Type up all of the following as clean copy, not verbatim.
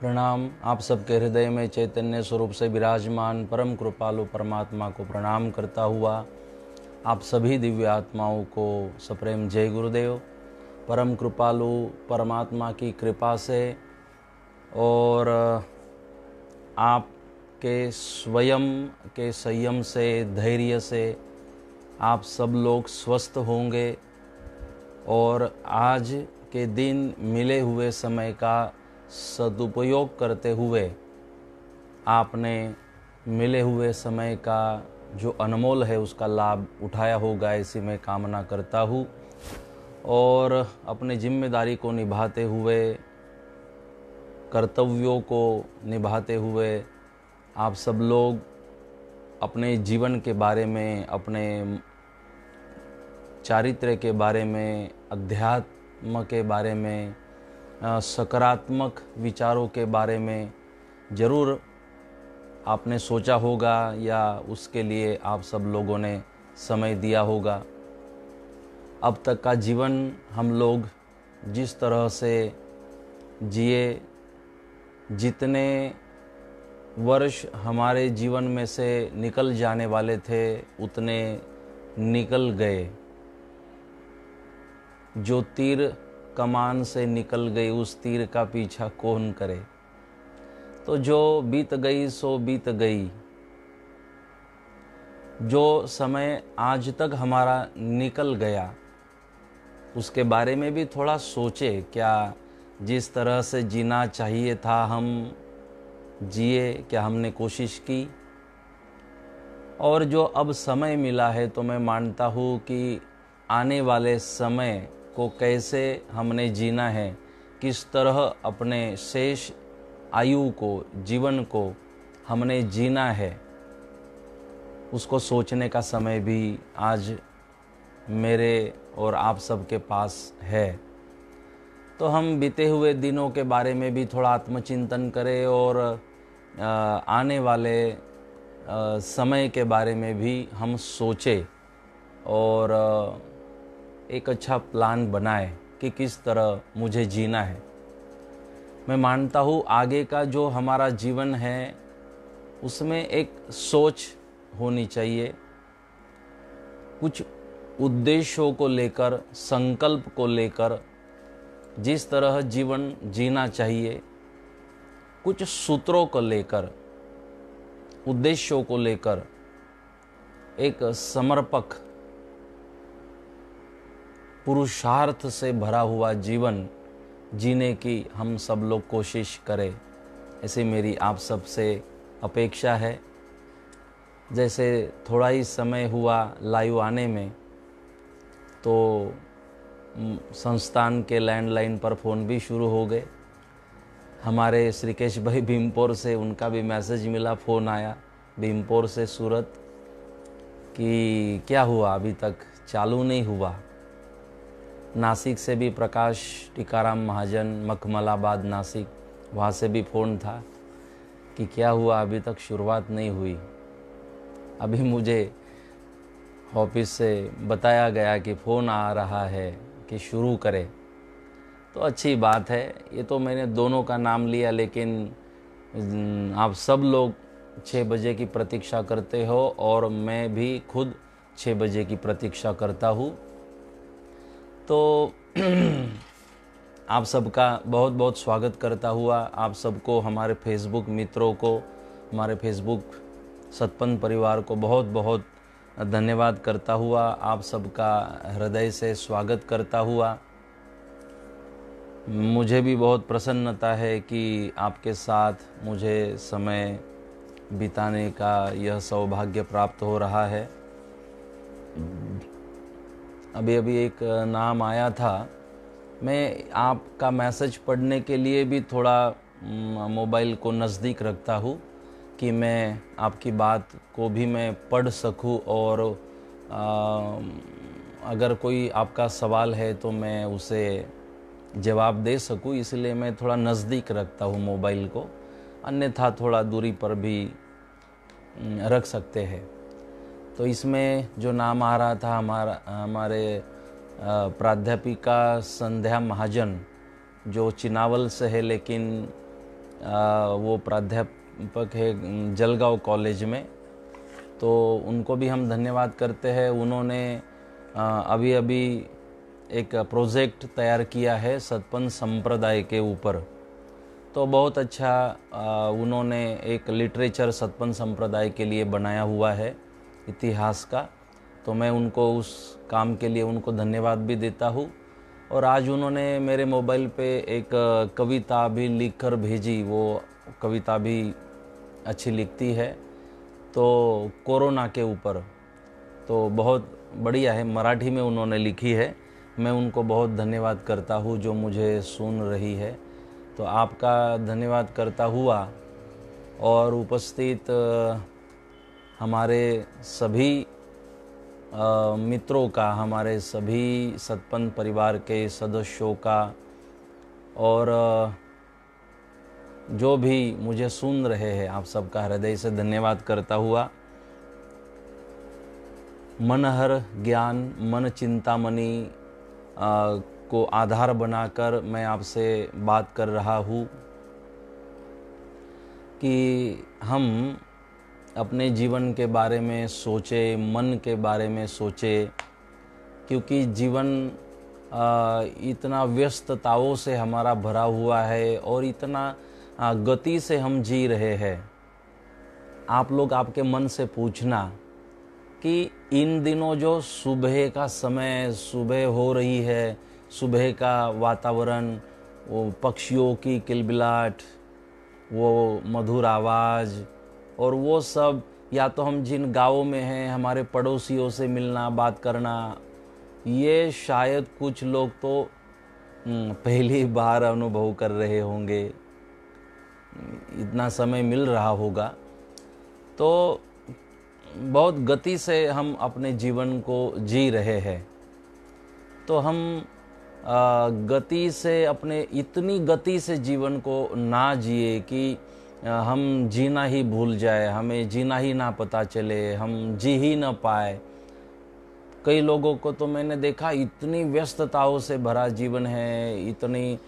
प्रणाम। आप सबके हृदय में चैतन्य स्वरूप से विराजमान परम कृपालु परमात्मा को प्रणाम करता हुआ आप सभी दिव्य आत्माओं को सप्रेम जय गुरुदेव। परम कृपालु परमात्मा की कृपा से और आपके स्वयं के संयम से, धैर्य से आप सब लोग स्वस्थ होंगे और आज के दिन मिले हुए समय का सदुपयोग करते हुए आपने मिले हुए समय का जो अनमोल है उसका लाभ उठाया होगा, ऐसी मैं कामना करता हूँ। और अपनी जिम्मेदारी को निभाते हुए, कर्तव्यों को निभाते हुए आप सब लोग अपने जीवन के बारे में, अपने चारित्र्य के बारे में, अध्यात्म के बारे में, सकारात्मक विचारों के बारे में ज़रूर आपने सोचा होगा या उसके लिए आप सब लोगों ने समय दिया होगा। अब तक का जीवन हम लोग जिस तरह से जिए, जितने वर्ष हमारे जीवन में से निकल जाने वाले थे उतने निकल गए। जो तीर कमान से निकल गई उस तीर का पीछा कौन करे। तो जो बीत गई सो बीत गई। जो समय आज तक हमारा निकल गया उसके बारे में भी थोड़ा सोचे। क्या जिस तरह से जीना चाहिए था हम जिए? क्या हमने कोशिश की? और जो अब समय मिला है तो मैं मानता हूँ कि आने वाले समय को कैसे हमने जीना है, किस तरह अपने शेष आयु को, जीवन को हमने जीना है, उसको सोचने का समय भी आज मेरे और आप सबके पास है। तो हम बीते हुए दिनों के बारे में भी थोड़ा आत्मचिंतन करें और आने वाले समय के बारे में भी हम सोचें और एक अच्छा प्लान बनाए कि किस तरह मुझे जीना है। मैं मानता हूँ आगे का जो हमारा जीवन है उसमें एक सोच होनी चाहिए, कुछ उद्देश्यों को लेकर, संकल्प को लेकर जिस तरह जीवन जीना चाहिए, कुछ सूत्रों को लेकर, उद्देश्यों को लेकर एक समर्पक पुरुषार्थ से भरा हुआ जीवन जीने की हम सब लोग कोशिश करें, ऐसी मेरी आप सब से अपेक्षा है। जैसे थोड़ा ही समय हुआ लाइव आने में तो संस्थान के लैंडलाइन पर फ़ोन भी शुरू हो गए। हमारे श्रीकेश भाई भीमपुर से, उनका भी मैसेज मिला, फ़ोन आया भीमपुर से सूरत कि क्या हुआ अभी तक चालू नहीं हुआ। नासिक से भी प्रकाश टीकाराम महाजन, मखमलाबाद नासिक, वहाँ से भी फ़ोन था कि क्या हुआ अभी तक शुरुआत नहीं हुई। अभी मुझे ऑफिस से बताया गया कि फ़ोन आ रहा है कि शुरू करें। तो अच्छी बात है। ये तो मैंने दोनों का नाम लिया, लेकिन आप सब लोग 6 बजे की प्रतीक्षा करते हो और मैं भी खुद 6 बजे की प्रतीक्षा करता हूँ। तो आप सबका बहुत बहुत स्वागत करता हुआ आप सबको, हमारे फेसबुक मित्रों को, हमारे फेसबुक सतपंथ परिवार को बहुत बहुत धन्यवाद करता हुआ, आप सबका हृदय से स्वागत करता हुआ, मुझे भी बहुत प्रसन्नता है कि आपके साथ मुझे समय बिताने का यह सौभाग्य प्राप्त हो रहा है। अभी अभी एक नाम आया था। मैं आपका मैसेज पढ़ने के लिए भी थोड़ा मोबाइल को नज़दीक रखता हूँ कि मैं आपकी बात को भी मैं पढ़ सकूँ और अगर कोई आपका सवाल है तो मैं उसे जवाब दे सकूँ, इसलिए मैं थोड़ा नज़दीक रखता हूँ मोबाइल को। अन्यथा थोड़ा दूरी पर भी रख सकते हैं। तो इसमें जो नाम आ रहा था हमारे प्राध्यापिका संध्या महाजन, जो चिनावल से है लेकिन वो प्राध्यापक है जलगांव कॉलेज में, तो उनको भी हम धन्यवाद करते हैं। उन्होंने अभी अभी एक प्रोजेक्ट तैयार किया है सतपंथ संप्रदाय के ऊपर, तो बहुत अच्छा उन्होंने एक लिटरेचर सतपंथ संप्रदाय के लिए बनाया हुआ है इतिहास का। तो मैं उनको उस काम के लिए उनको धन्यवाद भी देता हूँ। और आज उन्होंने मेरे मोबाइल पे एक कविता भी लिख कर भेजी, वो कविता भी अच्छी लिखती है, तो कोरोना के ऊपर, तो बहुत बढ़िया है, मराठी में उन्होंने लिखी है। मैं उनको बहुत धन्यवाद करता हूँ जो मुझे सुन रही है। तो आपका धन्यवाद करता हुआ और उपस्थित हमारे सभी मित्रों का, हमारे सभी सतपंथ परिवार के सदस्यों का, और जो भी मुझे सुन रहे हैं, आप सबका हृदय से धन्यवाद करता हुआ मनहर ज्ञान मन चिंतामणि को आधार बनाकर मैं आपसे बात कर रहा हूँ कि हम अपने जीवन के बारे में सोचे, मन के बारे में सोचे, क्योंकि जीवन इतना व्यस्तताओं से हमारा भरा हुआ है और इतना गति से हम जी रहे हैं। आप लोग आपके मन से पूछना कि इन दिनों जो सुबह का समय, सुबह हो रही है, सुबह का वातावरण, वो पक्षियों की किलबिलाट, वो मधुर आवाज़, और वो सब, या तो हम जिन गाँवों में हैं हमारे पड़ोसियों से मिलना, बात करना, ये शायद कुछ लोग तो पहली बार अनुभव कर रहे होंगे, इतना समय मिल रहा होगा। तो बहुत गति से हम अपने जीवन को जी रहे हैं। तो हम गति से, अपने इतनी गति से जीवन को ना जिए कि हम जीना ही भूल जाए, हमें जीना ही ना पता चले, हम जी ही ना पाए। कई लोगों को तो मैंने देखा इतनी व्यस्तताओं से भरा जीवन है, इतनी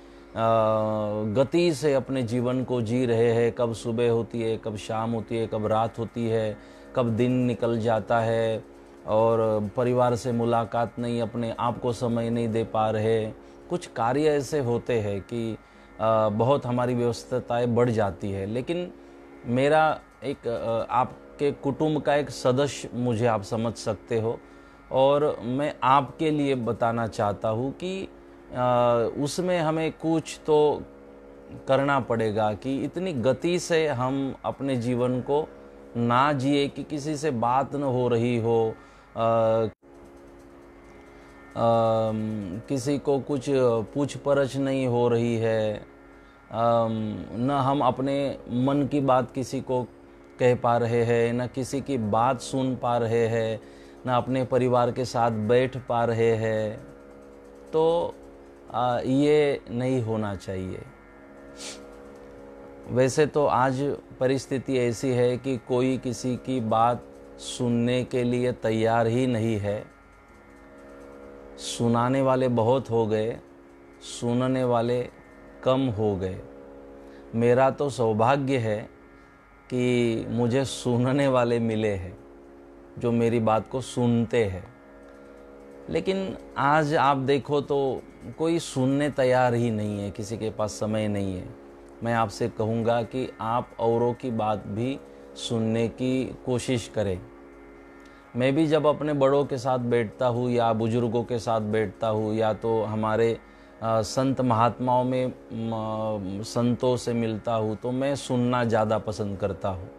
गति से अपने जीवन को जी रहे हैं। कब सुबह होती है, कब शाम होती है, कब रात होती है, कब दिन निकल जाता है, और परिवार से मुलाकात नहीं, अपने आप को समय नहीं दे पा रहे। कुछ कार्य ऐसे होते हैं कि बहुत हमारी व्यस्तताएं बढ़ जाती है। लेकिन मेरा एक आपके कुटुंब का एक सदस्य मुझे आप समझ सकते हो, और मैं आपके लिए बताना चाहता हूँ कि उसमें हमें कुछ तो करना पड़ेगा कि इतनी गति से हम अपने जीवन को ना जिए कि किसी से बात न हो रही हो, किसी को कुछ पूछ-परछ नहीं हो रही है, न हम अपने मन की बात किसी को कह पा रहे हैं, न किसी की बात सुन पा रहे हैं, न अपने परिवार के साथ बैठ पा रहे हैं। तो ये नहीं होना चाहिए। वैसे तो आज परिस्थिति ऐसी है कि कोई किसी की बात सुनने के लिए तैयार ही नहीं है। सुनाने वाले बहुत हो गए, सुनने वाले कम हो गए। मेरा तो सौभाग्य है कि मुझे सुनने वाले मिले हैं जो मेरी बात को सुनते हैं। लेकिन आज आप देखो तो कोई सुनने तैयार ही नहीं है, किसी के पास समय नहीं है। मैं आपसे कहूँगा कि आप औरों की बात भी सुनने की कोशिश करें। मैं भी जब अपने बड़ों के साथ बैठता हूँ या बुजुर्गों के साथ बैठता हूँ, या तो हमारे संत महात्माओं में संतों से मिलता हूँ, तो मैं सुनना ज़्यादा पसंद करता हूँ।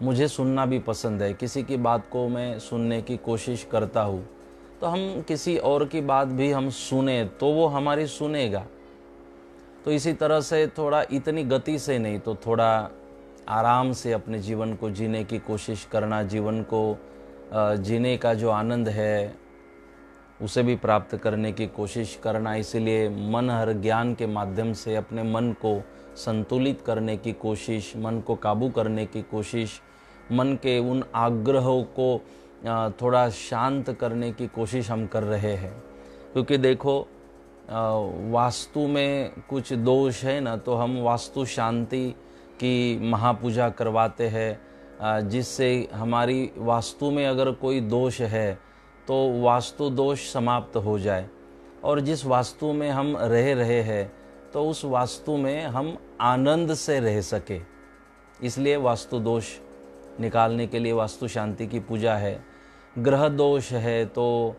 मुझे सुनना भी पसंद है, किसी की बात को मैं सुनने की कोशिश करता हूँ। तो हम किसी और की बात भी हम सुने तो वो हमारी सुनेगा। तो इसी तरह से थोड़ा इतनी गति से नहीं, तो थोड़ा आराम से अपने जीवन को जीने की कोशिश करना, जीवन को जीने का जो आनंद है उसे भी प्राप्त करने की कोशिश करना। इसलिए मन हर ज्ञान के माध्यम से अपने मन को संतुलित करने की कोशिश, मन को काबू करने की कोशिश, मन के उन आग्रहों को थोड़ा शांत करने की कोशिश हम कर रहे हैं। क्योंकि देखो, वास्तु में कुछ दोष है ना, तो हम वास्तु शांति की महापूजा करवाते हैं, जिससे हमारी वास्तु में अगर कोई दोष है तो वास्तु दोष समाप्त हो जाए, और जिस वास्तु में हम रह रहे हैं तो उस वास्तु में हम आनंद से रह सके। इसलिए वास्तु दोष निकालने के लिए वास्तु शांति की पूजा है। ग्रह दोष है तो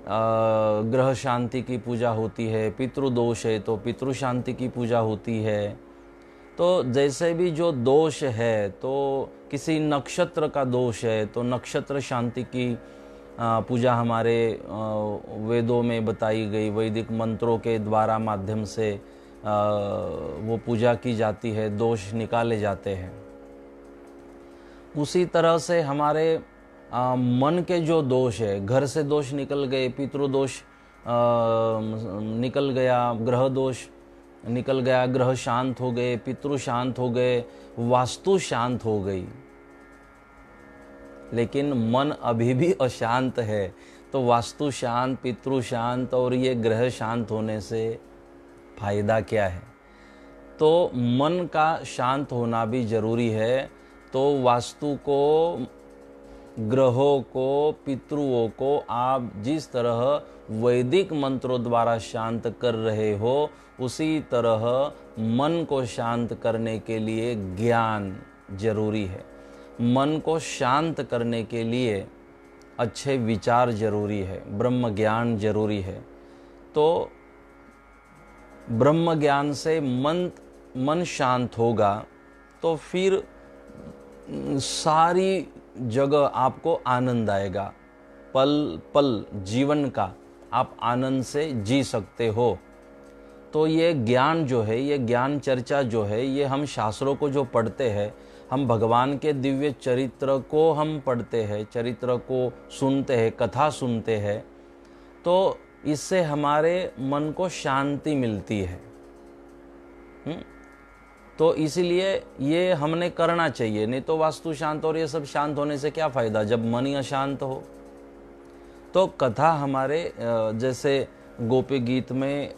ग्रह शांति की पूजा होती है। पितृदोष है तो पितृ शांति की पूजा होती है। तो जैसे भी जो दोष है, तो किसी नक्षत्र का दोष है तो नक्षत्र शांति की पूजा हमारे वेदों में बताई गई, वैदिक मंत्रों के द्वारा माध्यम से वो पूजा की जाती है, दोष निकाले जाते हैं। उसी तरह से हमारे मन के जो दोष है, घर से दोष निकल गए, पितृदोष निकल गया, ग्रह दोष निकल गया, ग्रह शांत हो गए, पितृ शांत हो गए, वास्तु शांत हो गई, लेकिन मन अभी भी अशांत है। तो वास्तु शांत, पितृ शांत और ये ग्रह शांत होने से फायदा क्या है? तो मन का शांत होना भी जरूरी है। तो वास्तु को, ग्रहों को, पितृओं को आप जिस तरह वैदिक मंत्रों द्वारा शांत कर रहे हो, उसी तरह मन को शांत करने के लिए ज्ञान जरूरी है। मन को शांत करने के लिए अच्छे विचार जरूरी है, ब्रह्म ज्ञान जरूरी है। तो ब्रह्म ज्ञान से मन शांत होगा तो फिर सारी जगह आपको आनंद आएगा। पल पल जीवन का आप आनंद से जी सकते हो। तो ये ज्ञान जो है, ये ज्ञान चर्चा जो है, ये हम शास्त्रों को जो पढ़ते हैं, हम भगवान के दिव्य चरित्र को हम पढ़ते हैं, चरित्र को सुनते हैं, कथा सुनते हैं, तो इससे हमारे मन को शांति मिलती है। तो इसीलिए ये हमने करना चाहिए। नहीं तो वास्तु शांत और ये सब शांत होने से क्या फायदा जब मन ही अशांत हो। तो कथा हमारे जैसे गोपी गीत में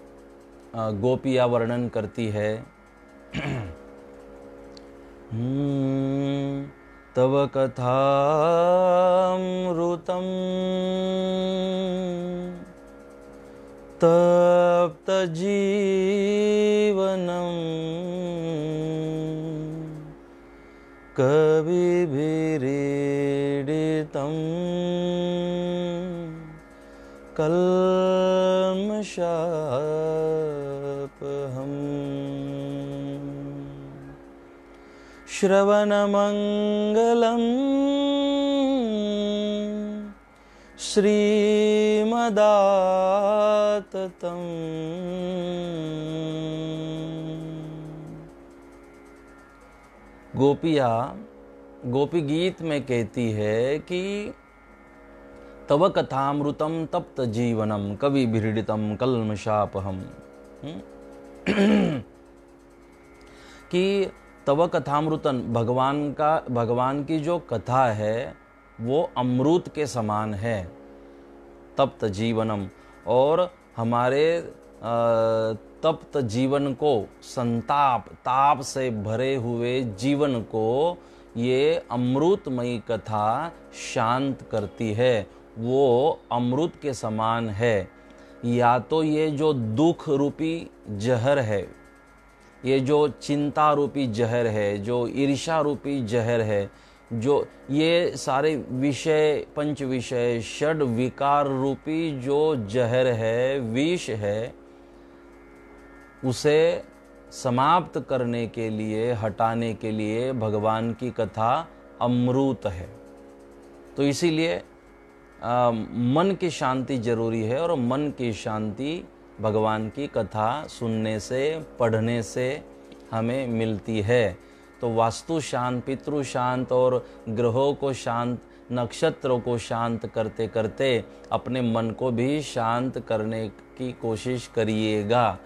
गोपियाँ वर्णन करती है, तव कथामृतम तप्त जीवनम कविभिरीडितं कल्मषापहम् श्रवणमङ्गलम् श्रीमदाततम्। गोपी गीत में कहती है कि तव कथामृतम तप्त जीवनम कवि भिरीडितम कल्मषापहम, कि तव कथामृतन भगवान की जो कथा है वो अमृत के समान है। तप्त जीवनम, और हमारे तप्त जीवन को, ताप से भरे हुए जीवन को ये अमृतमयी कथा शांत करती है। वो अमृत के समान है। या तो ये जो दुख रूपी जहर है, ये जो चिंता रूपी जहर है, जो ईर्ष्या रूपी जहर है, जो ये सारे विषय, पंच विषय, षड विकार रूपी जो जहर है, विष है, उसे समाप्त करने के लिए, हटाने के लिए भगवान की कथा अमृत है। तो इसीलिए मन की शांति जरूरी है, और मन की शांति भगवान की कथा सुनने से, पढ़ने से हमें मिलती है। तो वास्तु शांत, पितृ शांत और ग्रहों को शांत, नक्षत्रों को शांत करते करते अपने मन को भी शांत करने की कोशिश करिएगा।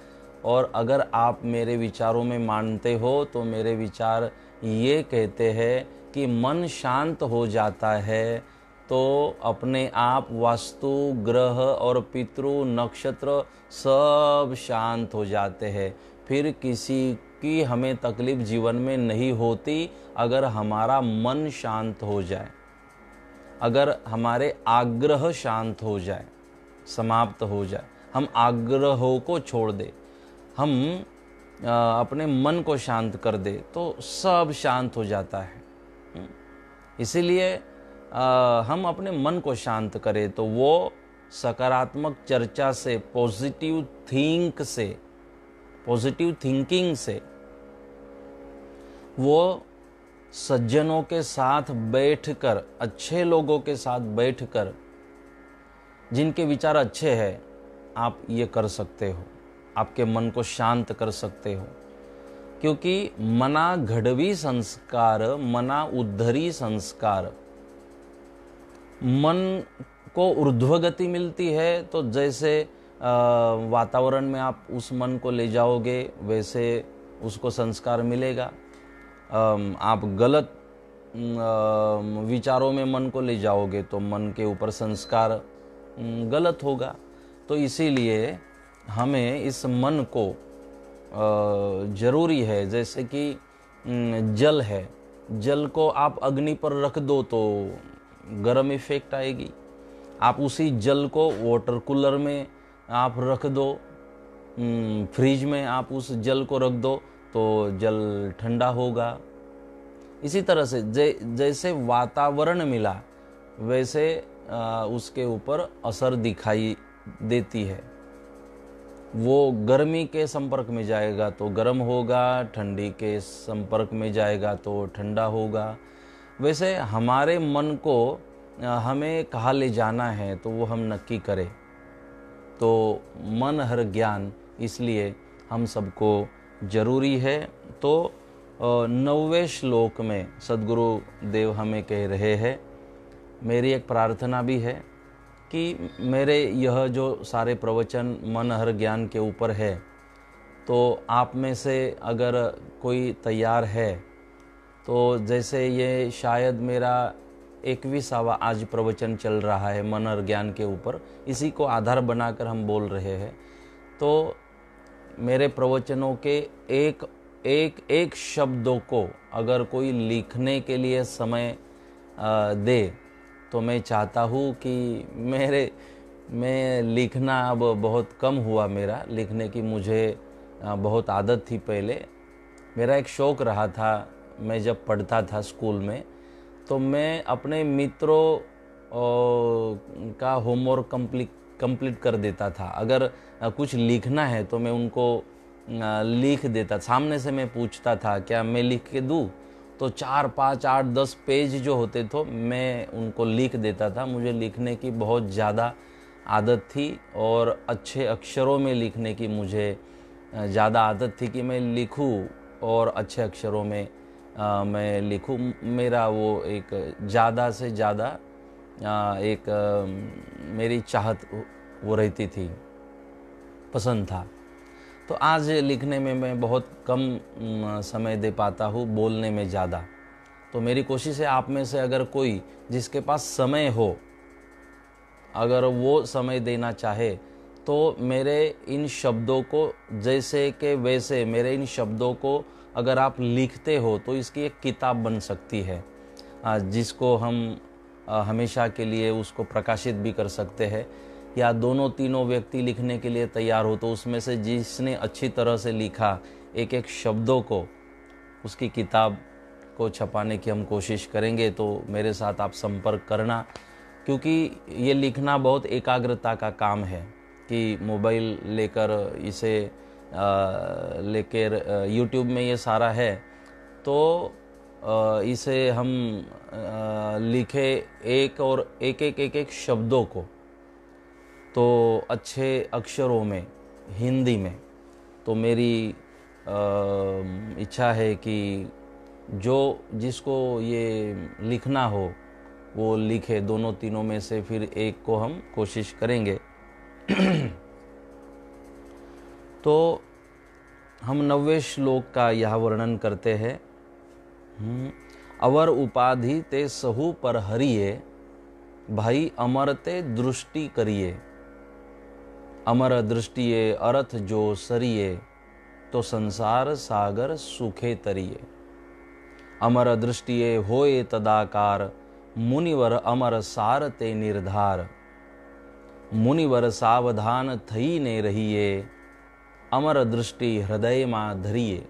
और अगर आप मेरे विचारों में मानते हो तो मेरे विचार ये कहते हैं कि मन शांत हो जाता है तो अपने आप वास्तु, ग्रह और पितृ, नक्षत्र सब शांत हो जाते हैं। फिर किसी की हमें तकलीफ जीवन में नहीं होती अगर हमारा मन शांत हो जाए, अगर हमारे आग्रह शांत हो जाए, समाप्त हो जाए, हम आग्रहों को छोड़ दे, हम अपने मन को शांत कर दे, तो सब शांत हो जाता है। इसीलिए हम अपने मन को शांत करें तो वो सकारात्मक चर्चा से, पॉजिटिव थिंकिंग से वो सज्जनों के साथ बैठकर, अच्छे लोगों के साथ बैठकर, जिनके विचार अच्छे हैं, आप ये कर सकते हो, आपके मन को शांत कर सकते हो। क्योंकि मना घडवी संस्कार, मना उद्धरी संस्कार, मन को ऊर्ध्वगति मिलती है तो जैसे वातावरण में आप उस मन को ले जाओगे वैसे उसको संस्कार मिलेगा। आप गलत विचारों में मन को ले जाओगे तो मन के ऊपर संस्कार गलत होगा। तो इसीलिए हमें इस मन को जरूरी है, जैसे कि जल है, जल को आप अग्नि पर रख दो तो गर्म इफेक्ट आएगी। आप उसी जल को वाटर कूलर में आप रख दो, फ्रिज में आप उस जल को रख दो तो जल ठंडा होगा। इसी तरह से जैसे वातावरण मिला वैसे उसके ऊपर असर दिखाई देती है। वो गर्मी के संपर्क में जाएगा तो गर्म होगा, ठंडी के संपर्क में जाएगा तो ठंडा होगा। वैसे हमारे मन को हमें कहाँ ले जाना है तो वो हम नक्की करें। तो मन हर ज्ञान, इसलिए हम सबको जरूरी है। तो 9वें श्लोक में सद्गुरु देव हमें कह रहे हैं, मेरी एक प्रार्थना भी है कि मेरे यह जो सारे प्रवचन मन हर ज्ञान के ऊपर है, तो आप में से अगर कोई तैयार है तो जैसे ये शायद मेरा 21वां आज प्रवचन चल रहा है मन और ज्ञान के ऊपर, इसी को आधार बनाकर हम बोल रहे हैं। तो मेरे प्रवचनों के एक शब्दों को अगर कोई लिखने के लिए समय दे तो मैं चाहता हूँ कि मैं लिखना अब बहुत कम हुआ, मेरा लिखने की मुझे बहुत आदत थी पहले। मेरा एक शौक़ रहा था, मैं जब पढ़ता था स्कूल में तो मैं अपने मित्रों का होमवर्क कंप्लीट कर देता था। अगर कुछ लिखना है तो मैं उनको लिख देता, सामने से मैं पूछता था क्या मैं लिख के दूँ, तो 4, 5, 8, 10 पेज जो होते थे मैं उनको लिख देता था। मुझे लिखने की बहुत ज़्यादा आदत थी और अच्छे अक्षरों में लिखने की मुझे ज़्यादा आदत थी कि मैं लिखूं और अच्छे अक्षरों में मैं लिखूं। मेरा वो एक ज़्यादा से ज़्यादा एक मेरी चाहत वो रहती थी, पसंद था। तो आज लिखने में मैं बहुत कम समय दे पाता हूँ, बोलने में ज़्यादा। तो मेरी कोशिश है आप में से अगर कोई जिसके पास समय हो, अगर वो समय देना चाहे तो मेरे इन शब्दों को जैसे के वैसे मेरे इन शब्दों को अगर आप लिखते हो तो इसकी एक किताब बन सकती है, जिसको हम हमेशा के लिए उसको प्रकाशित भी कर सकते हैं। या 2-3 व्यक्ति लिखने के लिए तैयार हो तो उसमें से जिसने अच्छी तरह से लिखा एक शब्दों को, उसकी किताब को छपाने की हम कोशिश करेंगे। तो मेरे साथ आप संपर्क करना, क्योंकि ये लिखना बहुत एकाग्रता का काम है कि मोबाइल लेकर इसे लेकर यूट्यूब में ये सारा है तो इसे हम लिखे एक शब्दों को तो अच्छे अक्षरों में हिंदी में। तो मेरी इच्छा है कि जिसको ये लिखना हो वो लिखे, 2-3 में से फिर एक को हम कोशिश करेंगे। तो हम 9वें श्लोक का यह वर्णन करते हैं। अवर उपाधि ते सहु पर हरिये, भाई अमरते दृष्टि करिए, अमर दृष्टिये अर्थ जो सरिये, तो संसार सागर सुखे तरिये। अमर दृष्टिये होए तदाकार, मुनिवर अमर सार ते निर्धार। मुनिवर सावधान थई ने रहिए, अमर दृष्टि हृदय मां धरिए।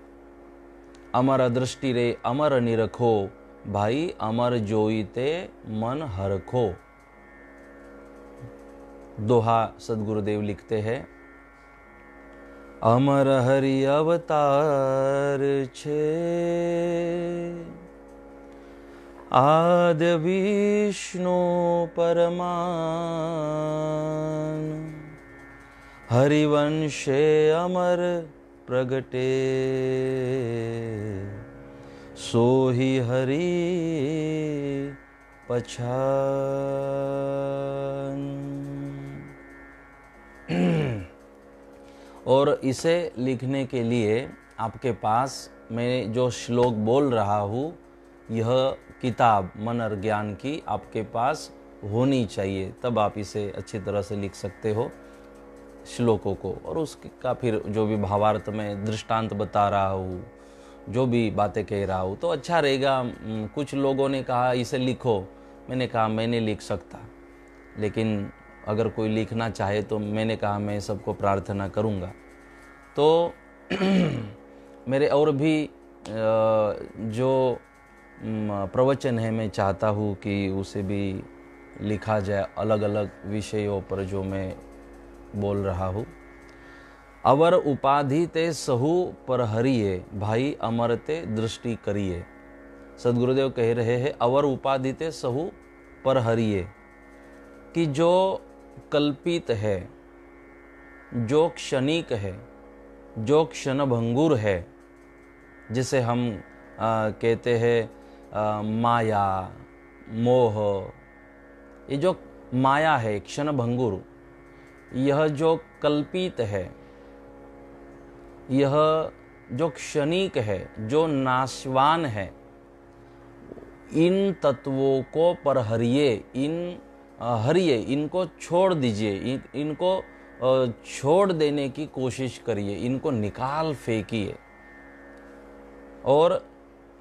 अमर दृष्टि रे अमर निरखो, भाई अमर जोईते मन हरखो। दोहा सदगुरुदेव लिखते हैं, अमर हरि अवतार छे, आद्य विष्णु परमान। हरिवंशे अमर प्रगटे, सोहि हरि पछान। और इसे लिखने के लिए आपके पास मैं जो श्लोक बोल रहा हूँ, यह किताब मन और ज्ञान की आपके पास होनी चाहिए, तब आप इसे अच्छी तरह से लिख सकते हो श्लोकों को। और उसका फिर जो भी भावार्थ में दृष्टांत बता रहा हूँ, जो भी बातें कह रहा हूँ, तो अच्छा रहेगा। कुछ लोगों ने कहा इसे लिखो, मैंने कहा मैं नहीं लिख सकता, लेकिन अगर कोई लिखना चाहे तो मैंने कहा मैं सबको प्रार्थना करूँगा। तो मेरे और भी जो प्रवचन है, मैं चाहता हूँ कि उसे भी लिखा जाए, अलग अलग विषयों पर जो मैं बोल रहा हूँ। अवर उपाधि ते सहु पर हरिये, भाई अमर ते दृष्टि करिए। सदगुरुदेव कह रहे हैं, अवर उपाधि ते सहु पर हरिये, कि जो कल्पित है, जो क्षणिक है, जो क्षणभंगुर है, जिसे हम कहते हैं माया, मोह, ये जो माया है क्षणभंगुर, यह जो कल्पित है, यह जो क्षणिक है, जो नाशवान है, इन तत्वों को पर हरिये, हरिये, इनको छोड़ दीजिए, इनको छोड़ देने की कोशिश करिए, इनको निकाल फेंकिए। और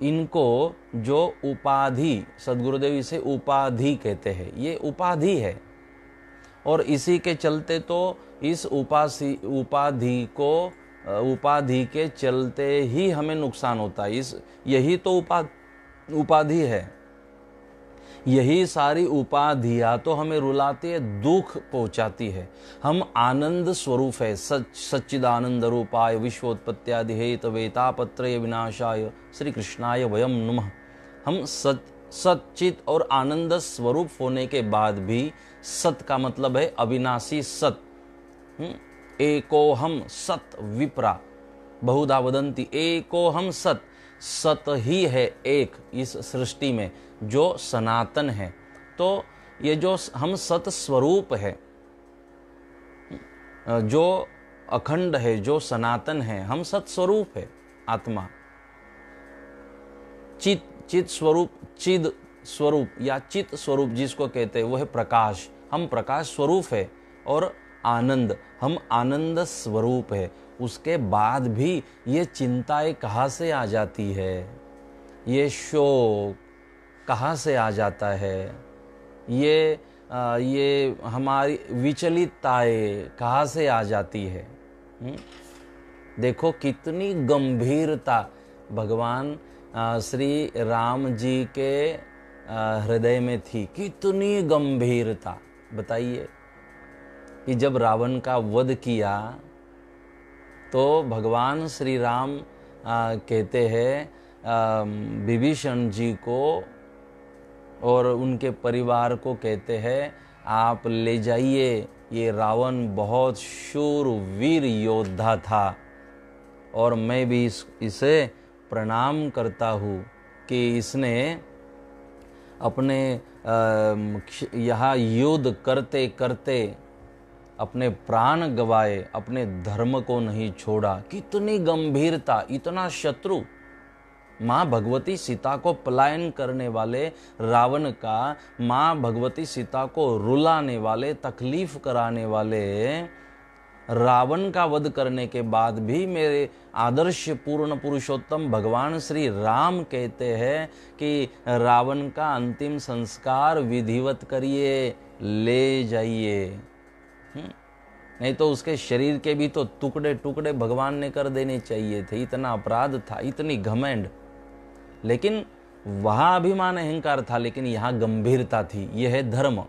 इनको जो उपाधि, सदगुरुदेव इसे उपाधि कहते हैं, ये उपाधि है, और इसी के चलते तो इस उपाधि के चलते ही हमें नुकसान होता है। यही तो उपाधि है, यही सारी उपाधियां तो हमें रुलाती है, दुख पहुंचाती है। हम आनंद स्वरूप है, सच्चिदानंद रूपाय विश्वोत्पत्त्यादि हेतवे तापत्रय विनाशाय श्री कृष्णाय वयम नमः। हम सच्चित और आनंद स्वरूप होने के बाद भी, सत का मतलब है अविनाशी सत, एकोहम सत विप्रा बहुधा वदंती, एकोहम सत, सत ही है एक इस सृष्टि में जो सनातन है। तो ये जो हम सत स्वरूप है, जो अखंड है, जो सनातन है, हम सत स्वरूप है, आत्मा चित स्वरूप, चिद स्वरूप या चित स्वरूप जिसको कहते हैं, वो है प्रकाश। हम प्रकाश स्वरूप है, और आनंद, हम आनंद स्वरूप है। उसके बाद भी ये चिंताएं कहाँ से आ जाती है, ये शोक कहाँ से आ जाता है, ये हमारी विचलितताएं कहाँ से आ जाती है। देखो कितनी गंभीरता भगवान श्री राम जी के हृदय में थी, कितनी गंभीरता। बताइए कि जब रावण का वध किया तो भगवान श्री राम कहते हैं विभीषण जी को और उनके परिवार को, कहते हैं आप ले जाइए, ये रावण बहुत शूर वीर योद्धा था, और मैं भी इसे प्रणाम करता हूँ कि इसने अपने यहाँ युद्ध करते करते अपने प्राण गवाए, अपने धर्म को नहीं छोड़ा। कितनी गंभीरता, इतना शत्रु, माँ भगवती सीता को पलायन करने वाले रावण का, माँ भगवती सीता को रुलाने वाले, तकलीफ कराने वाले रावण का वध करने के बाद भी मेरे आदर्श पूर्ण पुरुषोत्तम भगवान श्री राम कहते हैं कि रावण का अंतिम संस्कार विधिवत करिए, ले जाइए। नहीं तो उसके शरीर के भी तो टुकड़े टुकड़े भगवान ने कर देने चाहिए थे। इतना अपराध था, इतनी घमंड। लेकिन वहां अभिमान अहंकार था, लेकिन यहां गंभीरता थी। यह है धर्म।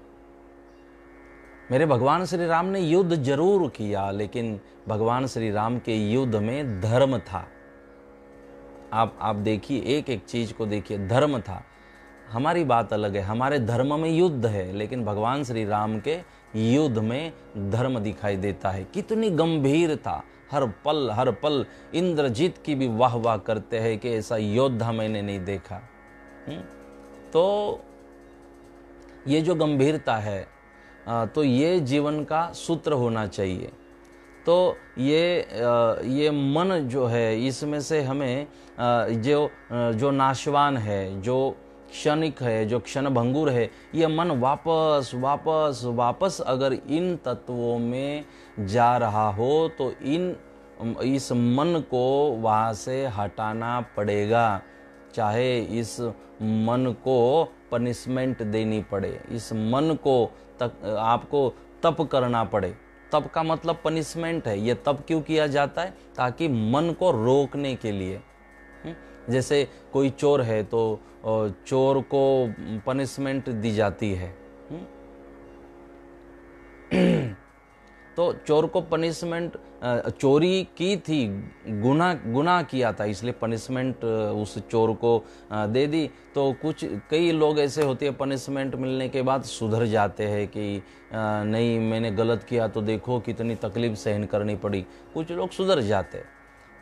मेरे भगवान श्री राम ने युद्ध जरूर किया, लेकिन भगवान श्री राम के युद्ध में धर्म था। आप देखिए, एक एक चीज को देखिए, धर्म था। हमारी बात अलग है, हमारे धर्म में युद्ध है, लेकिन भगवान श्री राम के युद्ध में धर्म दिखाई देता है। कितनी गंभीरता, हर पल इंद्रजीत की भी वाह वाह करते हैं कि ऐसा योद्धा मैंने नहीं देखा। तो ये जो गंभीरता है, तो ये जीवन का सूत्र होना चाहिए। तो ये मन जो है, इसमें से हमें जो नाशवान है, जो क्षणिक है, जो क्षण भंगुर है, ये मन वापस वापस वापस अगर इन तत्वों में जा रहा हो तो इस मन को वहाँ से हटाना पड़ेगा। चाहे इस मन को पनिशमेंट देनी पड़े, इस मन को आपको तप करना पड़े। तप का मतलब पनिशमेंट है। ये तप क्यों किया जाता है? ताकि मन को रोकने के लिए। जैसे कोई चोर है तो चोर को पनिशमेंट दी जाती है। तो चोर को पनिशमेंट, चोरी की थी, गुनाह किया था, इसलिए पनिशमेंट उस चोर को दे दी। तो कई लोग ऐसे होते हैं, पनिशमेंट मिलने के बाद सुधर जाते हैं कि नहीं, मैंने गलत किया तो देखो कितनी तकलीफ सहन करनी पड़ी। कुछ लोग सुधर जाते।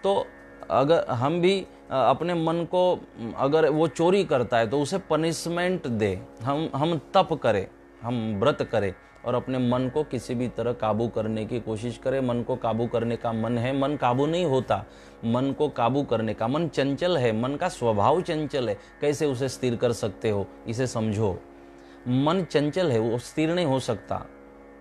तो अगर हम भी अपने मन को, अगर वो चोरी करता है तो उसे पनिशमेंट दे, हम तप करें, हम व्रत करें और अपने मन को किसी भी तरह काबू करने की कोशिश करें। मन को काबू करने का मन है, मन काबू नहीं होता। मन को काबू करने का, मन चंचल है, मन का स्वभाव चंचल है। कैसे उसे स्थिर कर सकते हो, इसे समझो। मन चंचल है, वो स्थिर नहीं हो सकता।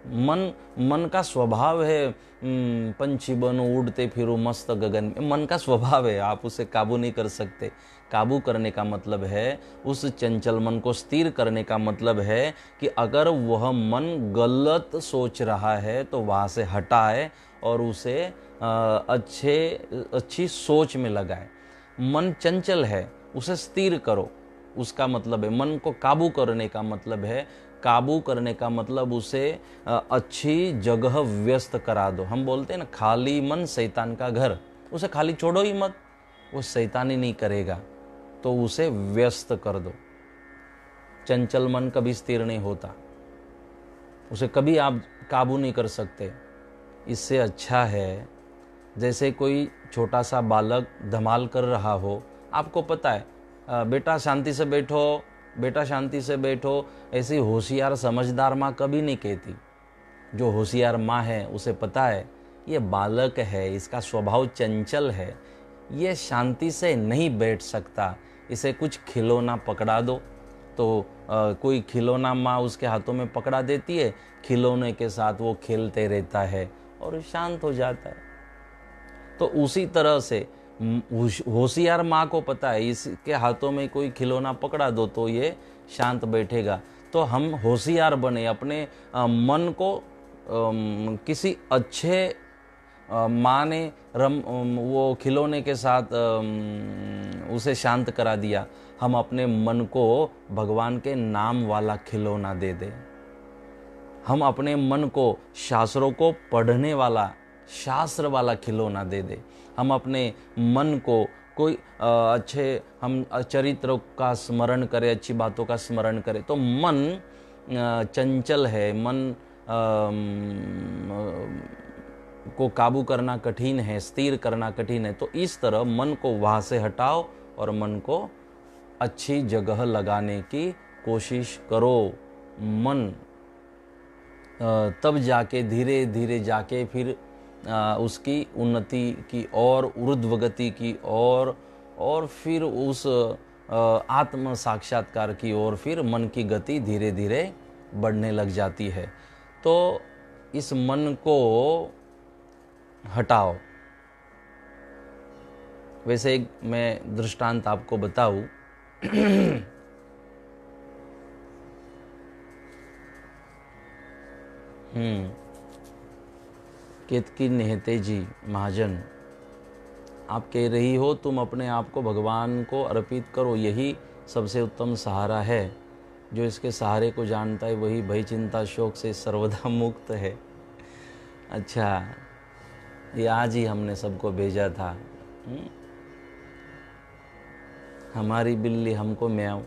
मन का स्वभाव है पंछी बनो उड़ते फिरो मस्त गगन में, मन का स्वभाव है, आप उसे काबू नहीं कर सकते। काबू करने का मतलब है, उस चंचल मन को स्थिर करने का मतलब है कि अगर वह मन गलत सोच रहा है तो वहाँ से हटाए और उसे अच्छी सोच में लगाए। मन चंचल है, उसे स्थिर करो, उसका मतलब है। मन को काबू करने का मतलब है, काबू करने का मतलब उसे अच्छी जगह व्यस्त करा दो। हम बोलते हैं ना, खाली मन शैतान का घर। उसे खाली छोड़ो ही मत, वो शैतानी नहीं करेगा, तो उसे व्यस्त कर दो। चंचल मन कभी स्थिर नहीं होता, उसे कभी आप काबू नहीं कर सकते। इससे अच्छा है जैसे कोई छोटा सा बालक धमाल कर रहा हो, आपको पता है बेटा शांति से बैठो, बेटा शांति से बैठो, ऐसी होशियार समझदार माँ कभी नहीं कहती। जो होशियार माँ है उसे पता है ये बालक है, इसका स्वभाव चंचल है, ये शांति से नहीं बैठ सकता, इसे कुछ खिलौना पकड़ा दो। तो कोई खिलौना माँ उसके हाथों में पकड़ा देती है, खिलौने के साथ वो खेलते रहता है और शांत हो जाता है। तो उसी तरह से होशियार माँ को पता है इसके हाथों में कोई खिलौना पकड़ा दो तो ये शांत बैठेगा। तो हम होशियार बने, अपने मन को किसी अच्छे माँ ने वो खिलौने के साथ उसे शांत करा दिया। हम अपने मन को भगवान के नाम वाला खिलौना दे दें। हम अपने मन को शास्त्रों को पढ़ने वाला, शास्त्र वाला खिलौना दे दे। हम अपने मन को कोई अच्छे, हम चरित्र का स्मरण करें, अच्छी बातों का स्मरण करें। तो मन चंचल है, मन को काबू करना कठिन है, स्थिर करना कठिन है। तो इस तरह मन को वहाँ से हटाओ और मन को अच्छी जगह लगाने की कोशिश करो। मन तब जाके धीरे धीरे जाके फिर उसकी उन्नति की और ऊर्ध्वगति की और और फिर उस आत्म साक्षात्कार की ओर फिर मन की गति धीरे धीरे बढ़ने लग जाती है। तो इस मन को हटाओ। वैसे एक मैं दृष्टांत आपको बताऊं। केतकी नेहते जी महाजन, आप कह रही हो तुम अपने आप को भगवान को अर्पित करो, यही सबसे उत्तम सहारा है। जो इसके सहारे को जानता है वही भय चिंता शोक से सर्वदा मुक्त है। अच्छा, ये आज ही हमने सबको भेजा था। हमारी बिल्ली हमको म्याऊं।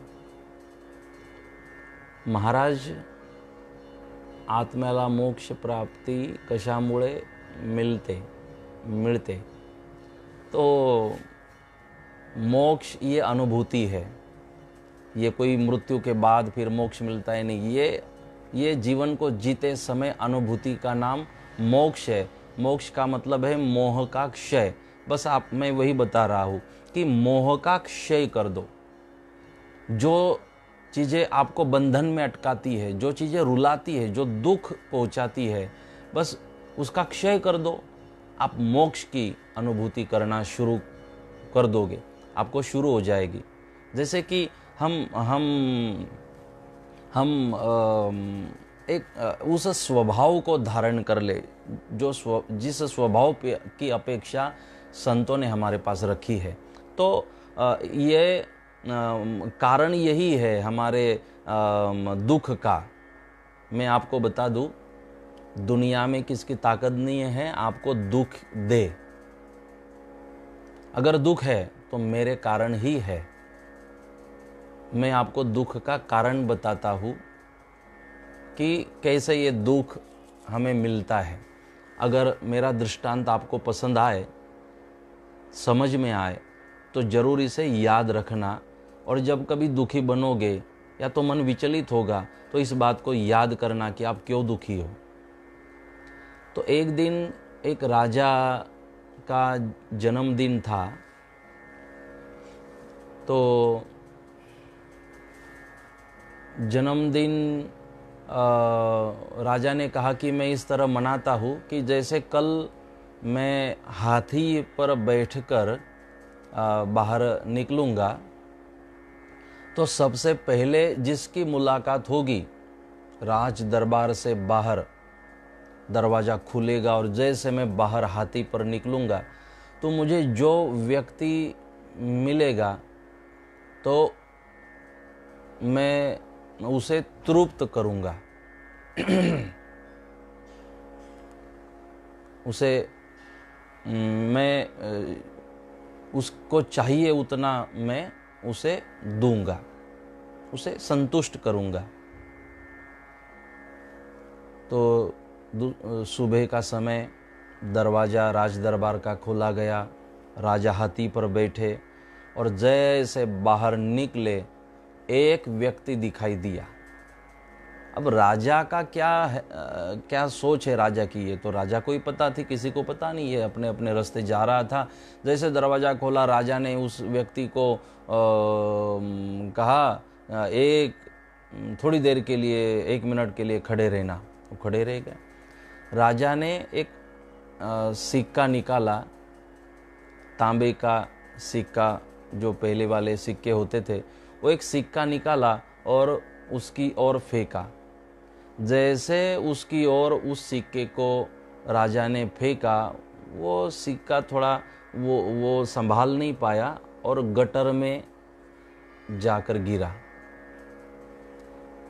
महाराज, आत्म्याला मोक्ष प्राप्ती कशामुळे मिळते। तो मोक्ष ये अनुभूति है, ये कोई मृत्यु के बाद फिर मोक्ष मिलता है नहीं। ये जीवन को जीते समय अनुभूति का नाम मोक्ष है। मोक्ष का मतलब है मोह का क्षय। बस मैं वही बता रहा हूँ कि मोह का क्षय कर दो। जो चीज़ें आपको बंधन में अटकाती है, जो चीज़ें रुलाती है, जो दुख पहुँचाती है, बस उसका क्षय कर दो। आप मोक्ष की अनुभूति करना शुरू कर दोगे, आपको शुरू हो जाएगी। जैसे कि हम एक उस स्वभाव को धारण कर ले जिस स्वभाव की अपेक्षा संतों ने हमारे पास रखी है। तो ये कारण यही है हमारे दुख का। मैं आपको बता दूं, दुनिया में किसकी ताकत नहीं है आपको दुख दे। अगर दुख है तो मेरे कारण ही है। मैं आपको दुख का कारण बताता हूं कि कैसे ये दुख हमें मिलता है। अगर मेरा दृष्टांत आपको पसंद आए, समझ में आए, तो जरूर इसे याद रखना। और जब कभी दुखी बनोगे या तो मन विचलित होगा, तो इस बात को याद करना कि आप क्यों दुखी हो। तो एक दिन एक राजा का जन्मदिन था। तो जन्मदिन राजा ने कहा कि मैं इस तरह मनाता हूँ कि जैसे कल मैं हाथी पर बैठकर बाहर निकलूँगा, तो सबसे पहले जिसकी मुलाकात होगी, राज दरबार से बाहर दरवाज़ा खुलेगा और जैसे मैं बाहर हाथी पर निकलूँगा, तो मुझे जो व्यक्ति मिलेगा तो मैं उसे तृप्त करूँगा। उसे मैं उसको चाहिए उतना मैं उसे दूंगा, उसे संतुष्ट करूँगा। तो सुबह का समय दरवाज़ा राज दरबार का खोला गया, राजा हाथी पर बैठे और जैसे बाहर निकले एक व्यक्ति दिखाई दिया। अब राजा का क्या सोच है राजा की, ये तो राजा को ही पता थी, किसी को पता नहीं है। अपने अपने रास्ते जा रहा था। जैसे दरवाज़ा खोला, राजा ने उस व्यक्ति को कहा एक थोड़ी देर के लिए, 1 मिनट के लिए खड़े रहना। वो खड़े रह गए। राजा ने एक सिक्का निकाला, तांबे का सिक्का, जो पहले वाले सिक्के होते थे, वो एक सिक्का निकाला और उसकी ओर फेंका। जैसे उसकी ओर उस सिक्के को राजा ने फेंका, वो सिक्का थोड़ा वो संभाल नहीं पाया और गटर में जाकर गिरा।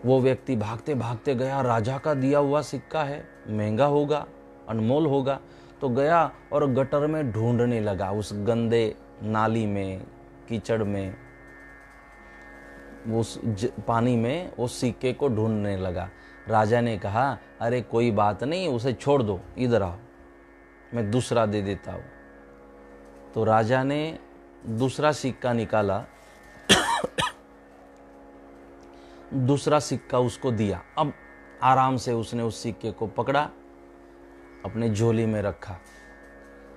वो व्यक्ति भागते भागते गया, राजा का दिया हुआ सिक्का है, महंगा होगा, अनमोल होगा, तो गया और गटर में ढूंढने लगा, उस गंदे नाली में, कीचड़ में, उस पानी में उस सिक्के को ढूंढने लगा। राजा ने कहा, अरे कोई बात नहीं, उसे छोड़ दो, इधर आओ, मैं दूसरा दे देता हूँ। तो राजा ने दूसरा सिक्का निकाला, दूसरा सिक्का उसको दिया। अब आराम से उसने उस सिक्के को पकड़ा, अपने झोली में रखा।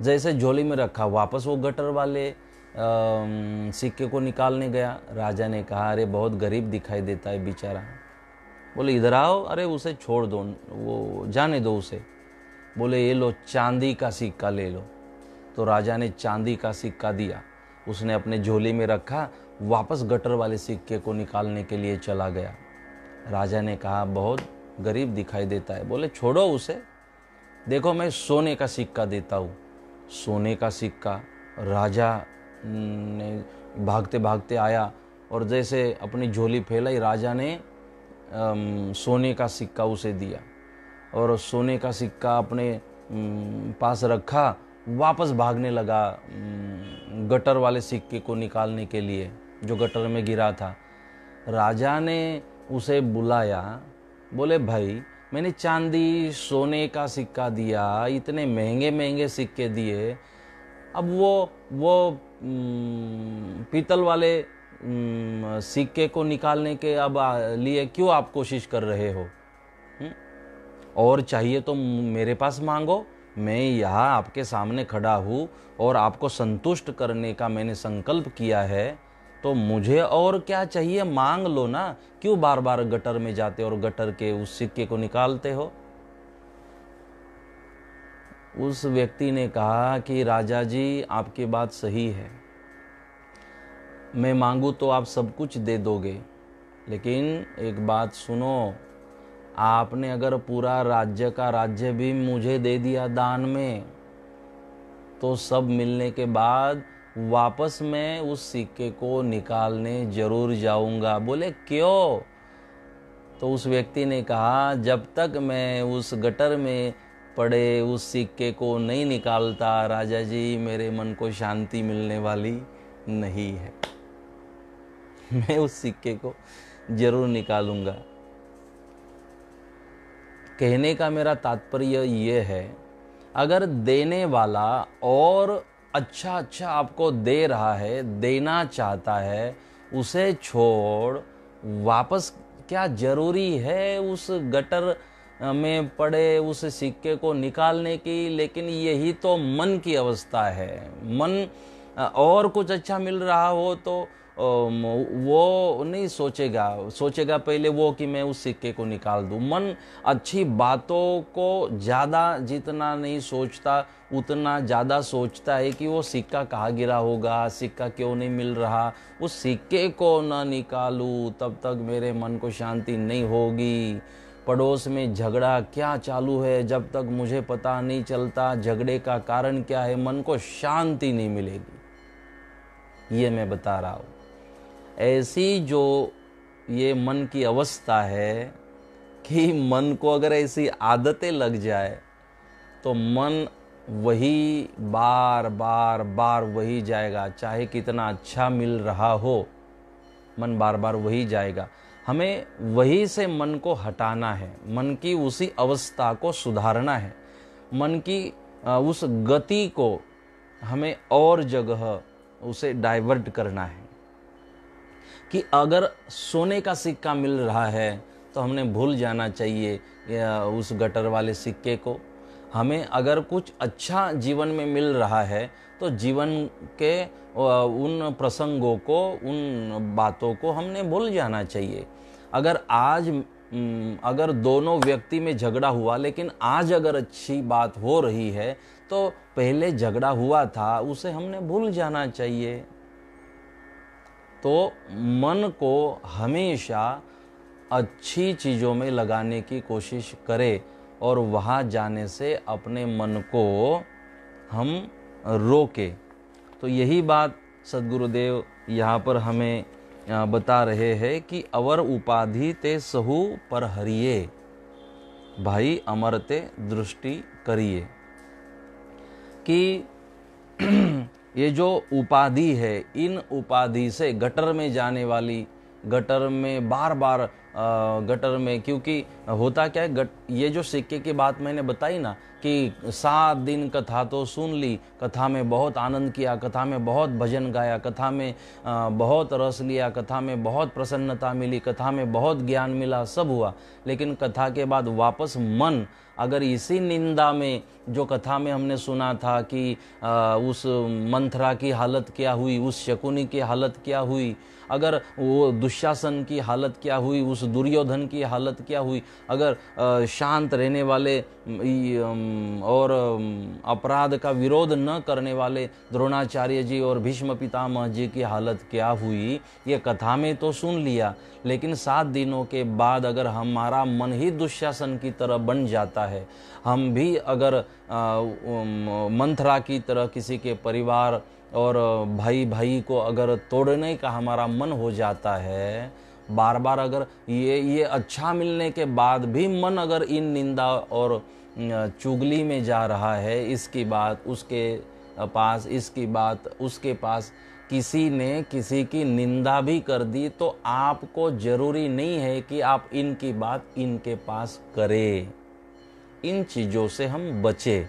जैसे झोली में रखा, वापस वो गटर वाले सिक्के को निकालने गया। राजा ने कहा, अरे बहुत गरीब दिखाई देता है बेचारा। बोले इधर आओ। अरे उसे छोड़ दो, वो जाने दो उसे। बोले ये लो चांदी का सिक्का ले लो। तो राजा ने चांदी का सिक्का दिया, उसने अपने झोली में रखा, वापस गटर वाले सिक्के को निकालने के लिए चला गया। राजा ने कहा बहुत गरीब दिखाई देता है। बोले छोड़ो उसे, देखो मैं सोने का सिक्का देता हूँ। सोने का सिक्का। राजा ने भागते भागते आया और जैसे अपनी झोली फैलाई, राजा ने सोने का सिक्का उसे दिया और सोने का सिक्का अपने पास रखा, वापस भागने लगा गटर वाले सिक्के को निकालने के लिए जो गटर में गिरा था। राजा ने उसे बुलाया, बोले भाई मैंने चांदी सोने का सिक्का दिया, इतने महंगे महंगे सिक्के दिए, अब वो पीतल वाले सिक्के को निकालने के अब लिए क्यों आप कोशिश कर रहे हो? और चाहिए तो मेरे पास मांगो, मैं यहाँ आपके सामने खड़ा हूँ और आपको संतुष्ट करने का मैंने संकल्प किया है, तो मुझे और क्या चाहिए, मांग लो ना। क्यों बार बार गटर में जाते और गटर के उस सिक्के को निकालते हो? उस व्यक्ति ने कहा कि राजा जी आपकी बात सही है, मैं मांगू तो आप सब कुछ दे दोगे, लेकिन एक बात सुनो, आपने अगर पूरा राज्य का राज्य भी मुझे दे दिया दान में, तो सब मिलने के बाद वापस मैं उस सिक्के को निकालने जरूर जाऊंगा। बोले क्यों? तो उस व्यक्ति ने कहा जब तक मैं उस गटर में पड़े उस सिक्के को नहीं निकालता, राजा जी मेरे मन को शांति मिलने वाली नहीं है। मैं उस सिक्के को जरूर निकालूंगा। कहने का मेरा तात्पर्य ये है, अगर देने वाला और अच्छा अच्छा आपको दे रहा है, देना चाहता है, उसे छोड़ वापस क्या जरूरी है उस गटर में पड़े उस सिक्के को निकालने की? लेकिन यही तो मन की अवस्था है। मन और कुछ अच्छा मिल रहा हो तो वो नहीं सोचेगा पहले वो कि मैं उस सिक्के को निकाल दूं। मन अच्छी बातों को ज़्यादा जितना नहीं सोचता, उतना ज़्यादा सोचता है कि वो सिक्का कहाँ गिरा होगा, सिक्का क्यों नहीं मिल रहा, उस सिक्के को ना निकालूं तब तक मेरे मन को शांति नहीं होगी। पड़ोस में झगड़ा क्या चालू है, जब तक मुझे पता नहीं चलता झगड़े का कारण क्या है, मन को शांति नहीं मिलेगी। ये मैं बता रहा हूँ। ऐसी जो ये मन की अवस्था है कि मन को अगर ऐसी आदतें लग जाए तो मन वही बार बार बार वही जाएगा, चाहे कितना अच्छा मिल रहा हो, मन बार बार वही जाएगा। हमें वही से मन को हटाना है, मन की उसी अवस्था को सुधारना है, मन की उस गति को हमें और जगह उसे डाइवर्ट करना है। कि अगर सोने का सिक्का मिल रहा है तो हमने भूल जाना चाहिए उस गटर वाले सिक्के को। हमें अगर कुछ अच्छा जीवन में मिल रहा है तो जीवन के उन प्रसंगों को, उन बातों को हमने भूल जाना चाहिए। अगर दोनों व्यक्ति में झगड़ा हुआ, लेकिन आज अगर अच्छी बात हो रही है तो पहले झगड़ा हुआ था उसे हमने भूल जाना चाहिए। तो मन को हमेशा अच्छी चीज़ों में लगाने की कोशिश करें और वहाँ जाने से अपने मन को हम रोकें। तो यही बात सद्गुरुदेव यहाँ पर हमें बता रहे हैं कि अवर उपाधि ते सहु पर हरिये, भाई अमरते दृष्टि करिए। कि ये जो उपाधि है, इन उपाधि से गटर में जाने वाली, गटर में बार बार गटर में, क्योंकि होता क्या है, ये जो सिक्के की बात मैंने बताई ना कि 7 दिन कथा तो सुन ली, कथा में बहुत आनंद किया, कथा में बहुत भजन गाया, कथा में बहुत रस लिया, कथा में बहुत प्रसन्नता मिली, कथा में बहुत ज्ञान मिला, सब हुआ, लेकिन कथा के बाद वापस मन अगर इसी निंदा में, जो कथा में हमने सुना था कि उस मंथरा की हालत क्या हुई, उस शकुनी की हालत क्या हुई, अगर वो दुशासन की हालत क्या हुई, उस दुर्योधन की हालत क्या हुई, अगर शांत रहने वाले और अपराध का विरोध न करने वाले द्रोणाचार्य जी और भीष्म पितामह जी की हालत क्या हुई, ये कथा में तो सुन लिया, लेकिन 7 दिनों के बाद अगर हमारा मन ही दुशासन की तरह बन जाता है, हम भी अगर मंथरा की तरह किसी के परिवार और भाई भाई को अगर तोड़ने का हमारा मन हो जाता है, बार बार अगर ये अच्छा मिलने के बाद भी मन अगर इन निंदा और चुगली में जा रहा है, इसकी बात उसके पास, इसकी बात उसके पास, किसी ने किसी की निंदा भी कर दी, तो आपको जरूरी नहीं है कि आप इनकी बात इनके पास करें। इन चीज़ों से हम बचें,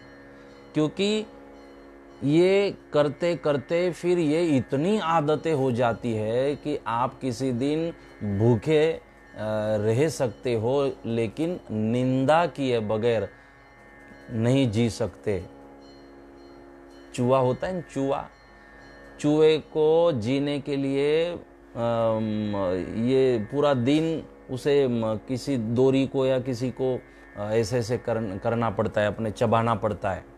क्योंकि ये करते करते फिर ये इतनी आदतें हो जाती है कि आप किसी दिन भूखे रह सकते हो, लेकिन निंदा किए बगैर नहीं जी सकते। चूहा होता है ना, चूहे को जीने के लिए ये पूरा दिन उसे किसी दोरी को या किसी को ऐसे ऐसे करना पड़ता है, अपने चबाना पड़ता है।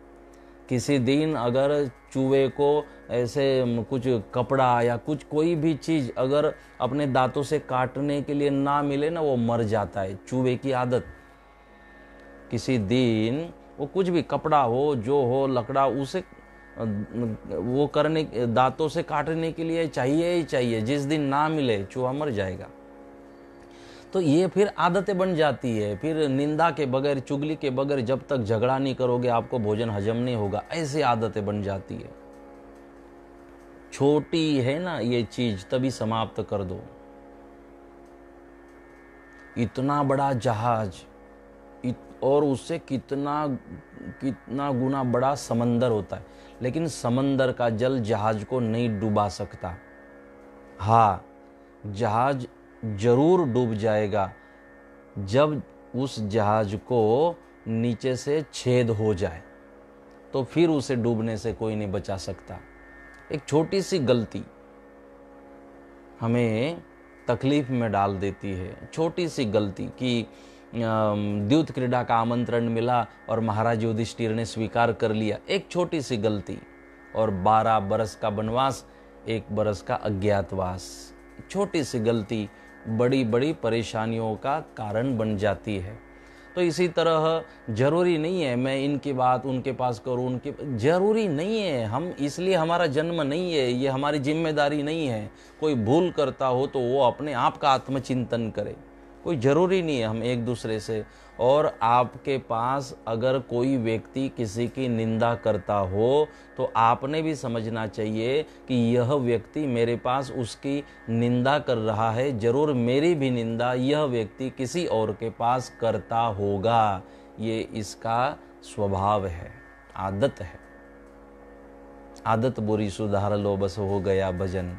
किसी दिन अगर चूहे को ऐसे कुछ कपड़ा या कुछ कोई भी चीज़ अगर अपने दांतों से काटने के लिए ना मिले ना, वो मर जाता है। चूहे की आदत, किसी दिन वो कुछ भी कपड़ा हो, जो हो, लकड़ा, उसे वो करने, दांतों से काटने के लिए चाहिए ही चाहिए। जिस दिन ना मिले चूहा मर जाएगा। तो ये फिर आदतें बन जाती है। फिर निंदा के बगैर, चुगली के बगैर जब तक झगड़ा नहीं करोगे आपको भोजन हजम नहीं होगा, ऐसी आदतें बन जाती है। छोटी है ना ये चीज, तभी समाप्त कर दो। इतना बड़ा जहाज और उससे कितना गुना बड़ा समंदर होता है, लेकिन समंदर का जल जहाज को नहीं डुबा सकता। हाँ, जहाज जरूर डूब जाएगा जब उस जहाज को नीचे से छेद हो जाए, तो फिर उसे डूबने से कोई नहीं बचा सकता। एक छोटी सी गलती हमें तकलीफ में डाल देती है। छोटी सी गलती कि द्यूत क्रीड़ा का आमंत्रण मिला और महाराज युधिष्ठिर ने स्वीकार कर लिया, एक छोटी सी गलती, और 12 बरस का वनवास, 1 बरस का अज्ञातवास। छोटी सी गलती बड़ी बड़ी परेशानियों का कारण बन जाती है। तो इसी तरह जरूरी नहीं है मैं इनकी बात उनके पास करूं, उनकी जरूरी नहीं है। हम इसलिए, हमारा जन्म नहीं है, ये हमारी जिम्मेदारी नहीं है। कोई भूल करता हो तो वो अपने आप का आत्मचिंतन करे। कोई ज़रूरी नहीं है हम एक दूसरे से। और आपके पास अगर कोई व्यक्ति किसी की निंदा करता हो तो आपने भी समझना चाहिए कि यह व्यक्ति मेरे पास उसकी निंदा कर रहा है, ज़रूर मेरी भी निंदा यह व्यक्ति किसी और के पास करता होगा। ये इसका स्वभाव है, आदत है। आदत बुरी सुधार लो बस हो गया भजन।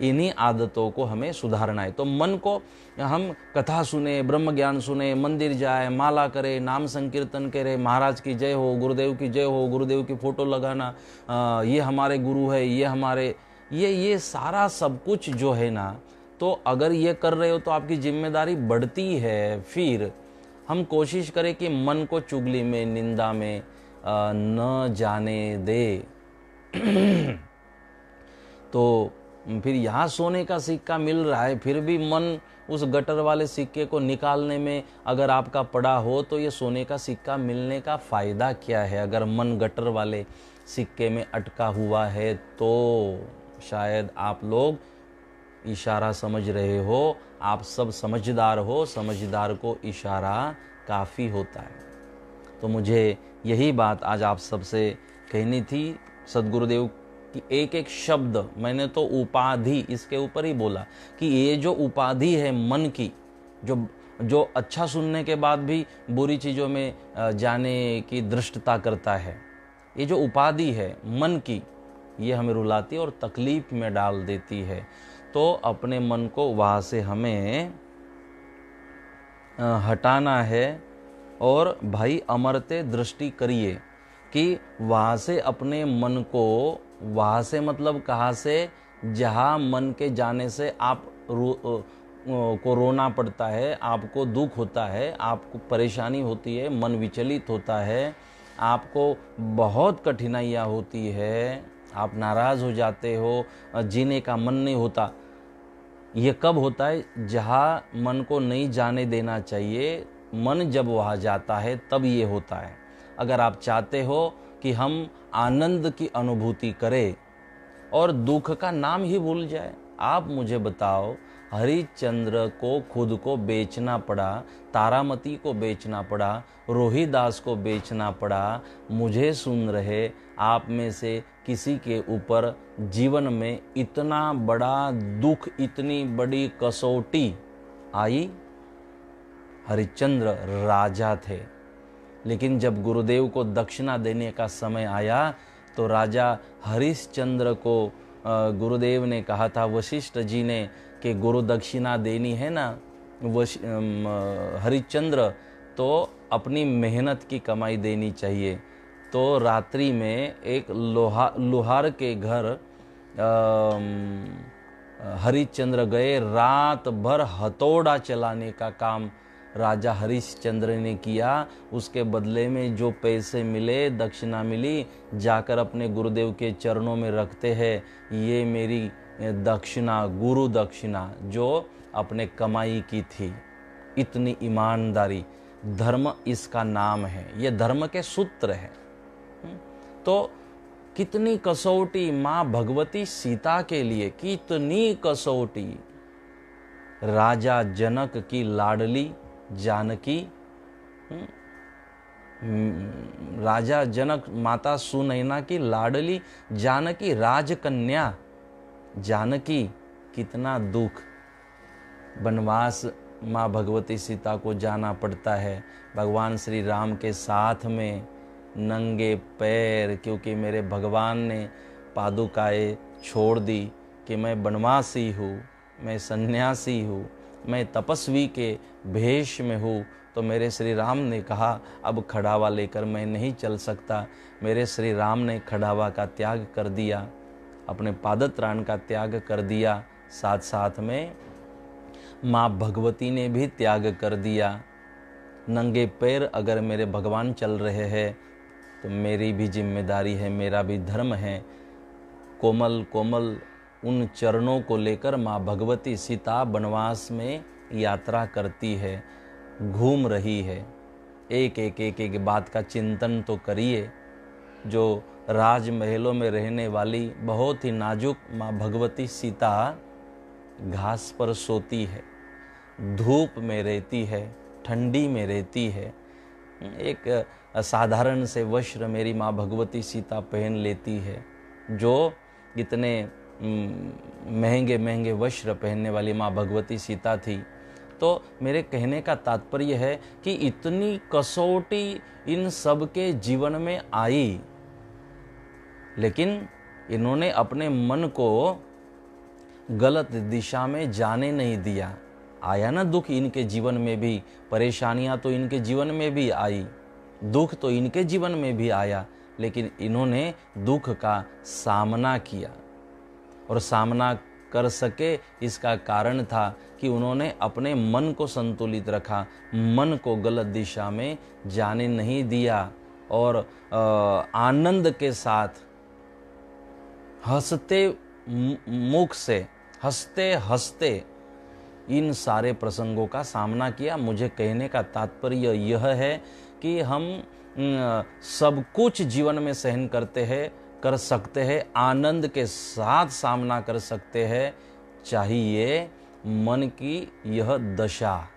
इन्हीं आदतों को हमें सुधारना है। तो मन को हम कथा सुने, ब्रह्म ज्ञान सुने, मंदिर जाए, माला करे, नाम संकीर्तन करे, महाराज की जय हो, गुरुदेव की जय हो, गुरुदेव की फोटो लगाना, ये हमारे गुरु है, ये हमारे, ये सारा सब कुछ जो है ना, तो अगर ये कर रहे हो तो आपकी जिम्मेदारी बढ़ती है। फिर हम कोशिश करें कि मन को चुगली में, निंदा में न जाने दे। तो फिर यहाँ सोने का सिक्का मिल रहा है, फिर भी मन उस गटर वाले सिक्के को निकालने में अगर आपका पड़ा हो, तो ये सोने का सिक्का मिलने का फ़ायदा क्या है? अगर मन गटर वाले सिक्के में अटका हुआ है तो शायद आप लोग इशारा समझ रहे हो। आप सब समझदार हो, समझदार को इशारा काफ़ी होता है। तो मुझे यही बात आज आप सबसे कहनी थी। सद्गुरुदेव कि एक एक शब्द, मैंने तो उपाधि इसके ऊपर ही बोला कि ये जो उपाधि है मन की, जो जो अच्छा सुनने के बाद भी बुरी चीज़ों में जाने की दृष्टता करता है। ये जो उपाधि है मन की, ये हमें रुलाती है और तकलीफ में डाल देती है। तो अपने मन को वहाँ से हमें हटाना है। और भाई अमरते दृष्टि करिए कि वहाँ से अपने मन को, वहाँ से मतलब कहाँ से, जहाँ मन के जाने से आप को रोना पड़ता है, आपको दुख होता है, आपको परेशानी होती है, मन विचलित होता है, आपको बहुत कठिनाइयाँ होती है, आप नाराज़ हो जाते हो, जीने का मन नहीं होता। ये कब होता है? जहाँ मन को नहीं जाने देना चाहिए, मन जब वहाँ जाता है तब ये होता है। अगर आप चाहते हो कि हम आनंद की अनुभूति करें और दुख का नाम ही भूल जाए, आप मुझे बताओ, हरिश्चंद्र को खुद को बेचना पड़ा, तारामती को बेचना पड़ा, रोहिदास को बेचना पड़ा, मुझे सुन रहे आप में से किसी के ऊपर जीवन में इतना बड़ा दुख, इतनी बड़ी कसौटी आई? हरिश्चंद्र राजा थे, लेकिन जब गुरुदेव को दक्षिणा देने का समय आया तो राजा हरिश्चंद्र को गुरुदेव ने कहा था, वशिष्ठ जी ने, कि गुरु दक्षिणा देनी है ना हरिश्चंद्र, तो अपनी मेहनत की कमाई देनी चाहिए। तो रात्रि में एक लोहार के घर हरिश्चंद्र गए। रात भर हथौड़ा चलाने का काम राजा हरिश्चंद्र ने किया। उसके बदले में जो पैसे मिले, दक्षिणा मिली, जाकर अपने गुरुदेव के चरणों में रखते हैं, ये मेरी दक्षिणा, गुरु दक्षिणा जो अपने कमाई की थी। इतनी ईमानदारी, धर्म इसका नाम है, ये धर्म के सूत्र है। तो कितनी कसौटी माँ भगवती सीता के लिए, कितनी कसौटी। राजा जनक की लाडली जानकी, राजा जनक माता सुनैना की लाडली जानकी, राजकन्या जानकी, कितना दुख, वनवास माँ भगवती सीता को जाना पड़ता है भगवान श्री राम के साथ में, नंगे पैर, क्योंकि मेरे भगवान ने पादुकाएं छोड़ दी कि मैं वनवासी हूँ, मैं सन्यासी हूँ, मैं तपस्वी के भेष में हूँ। तो मेरे श्री राम ने कहा, अब खड़ावा लेकर मैं नहीं चल सकता। मेरे श्री राम ने खड़ावा का त्याग कर दिया, अपने पादत्राण का त्याग कर दिया, साथ साथ में माँ भगवती ने भी त्याग कर दिया। नंगे पैर अगर मेरे भगवान चल रहे हैं तो मेरी भी जिम्मेदारी है, मेरा भी धर्म है। कोमल कोमल उन चरणों को लेकर माँ भगवती सीता वनवास में यात्रा करती है, घूम रही है। एक बात का चिंतन तो करिए। जो राजमहलों में रहने वाली बहुत ही नाजुक माँ भगवती सीता घास पर सोती है, धूप में रहती है, ठंडी में रहती है। एक साधारण से वस्त्र मेरी माँ भगवती सीता पहन लेती है। जो इतने महंगे महंगे वस्त्र पहनने वाली माँ भगवती सीता थी। तो मेरे कहने का तात्पर्य है कि इतनी कसौटी इन सब के जीवन में आई, लेकिन इन्होंने अपने मन को गलत दिशा में जाने नहीं दिया। आया ना दुख इनके जीवन में भी, परेशानियां तो इनके जीवन में भी आई, दुख तो इनके जीवन में भी आया, लेकिन इन्होंने दुख का सामना किया। और सामना कर सके इसका कारण था कि उन्होंने अपने मन को संतुलित रखा, मन को गलत दिशा में जाने नहीं दिया और आनंद के साथ हंसते मुख से, हंसते हंसते इन सारे प्रसंगों का सामना किया। मुझे कहने का तात्पर्य यह है कि हम सब कुछ जीवन में सहन करते हैं, कर सकते हैं, आनंद के साथ सामना कर सकते हैं। चाहिए मन की यह दशा।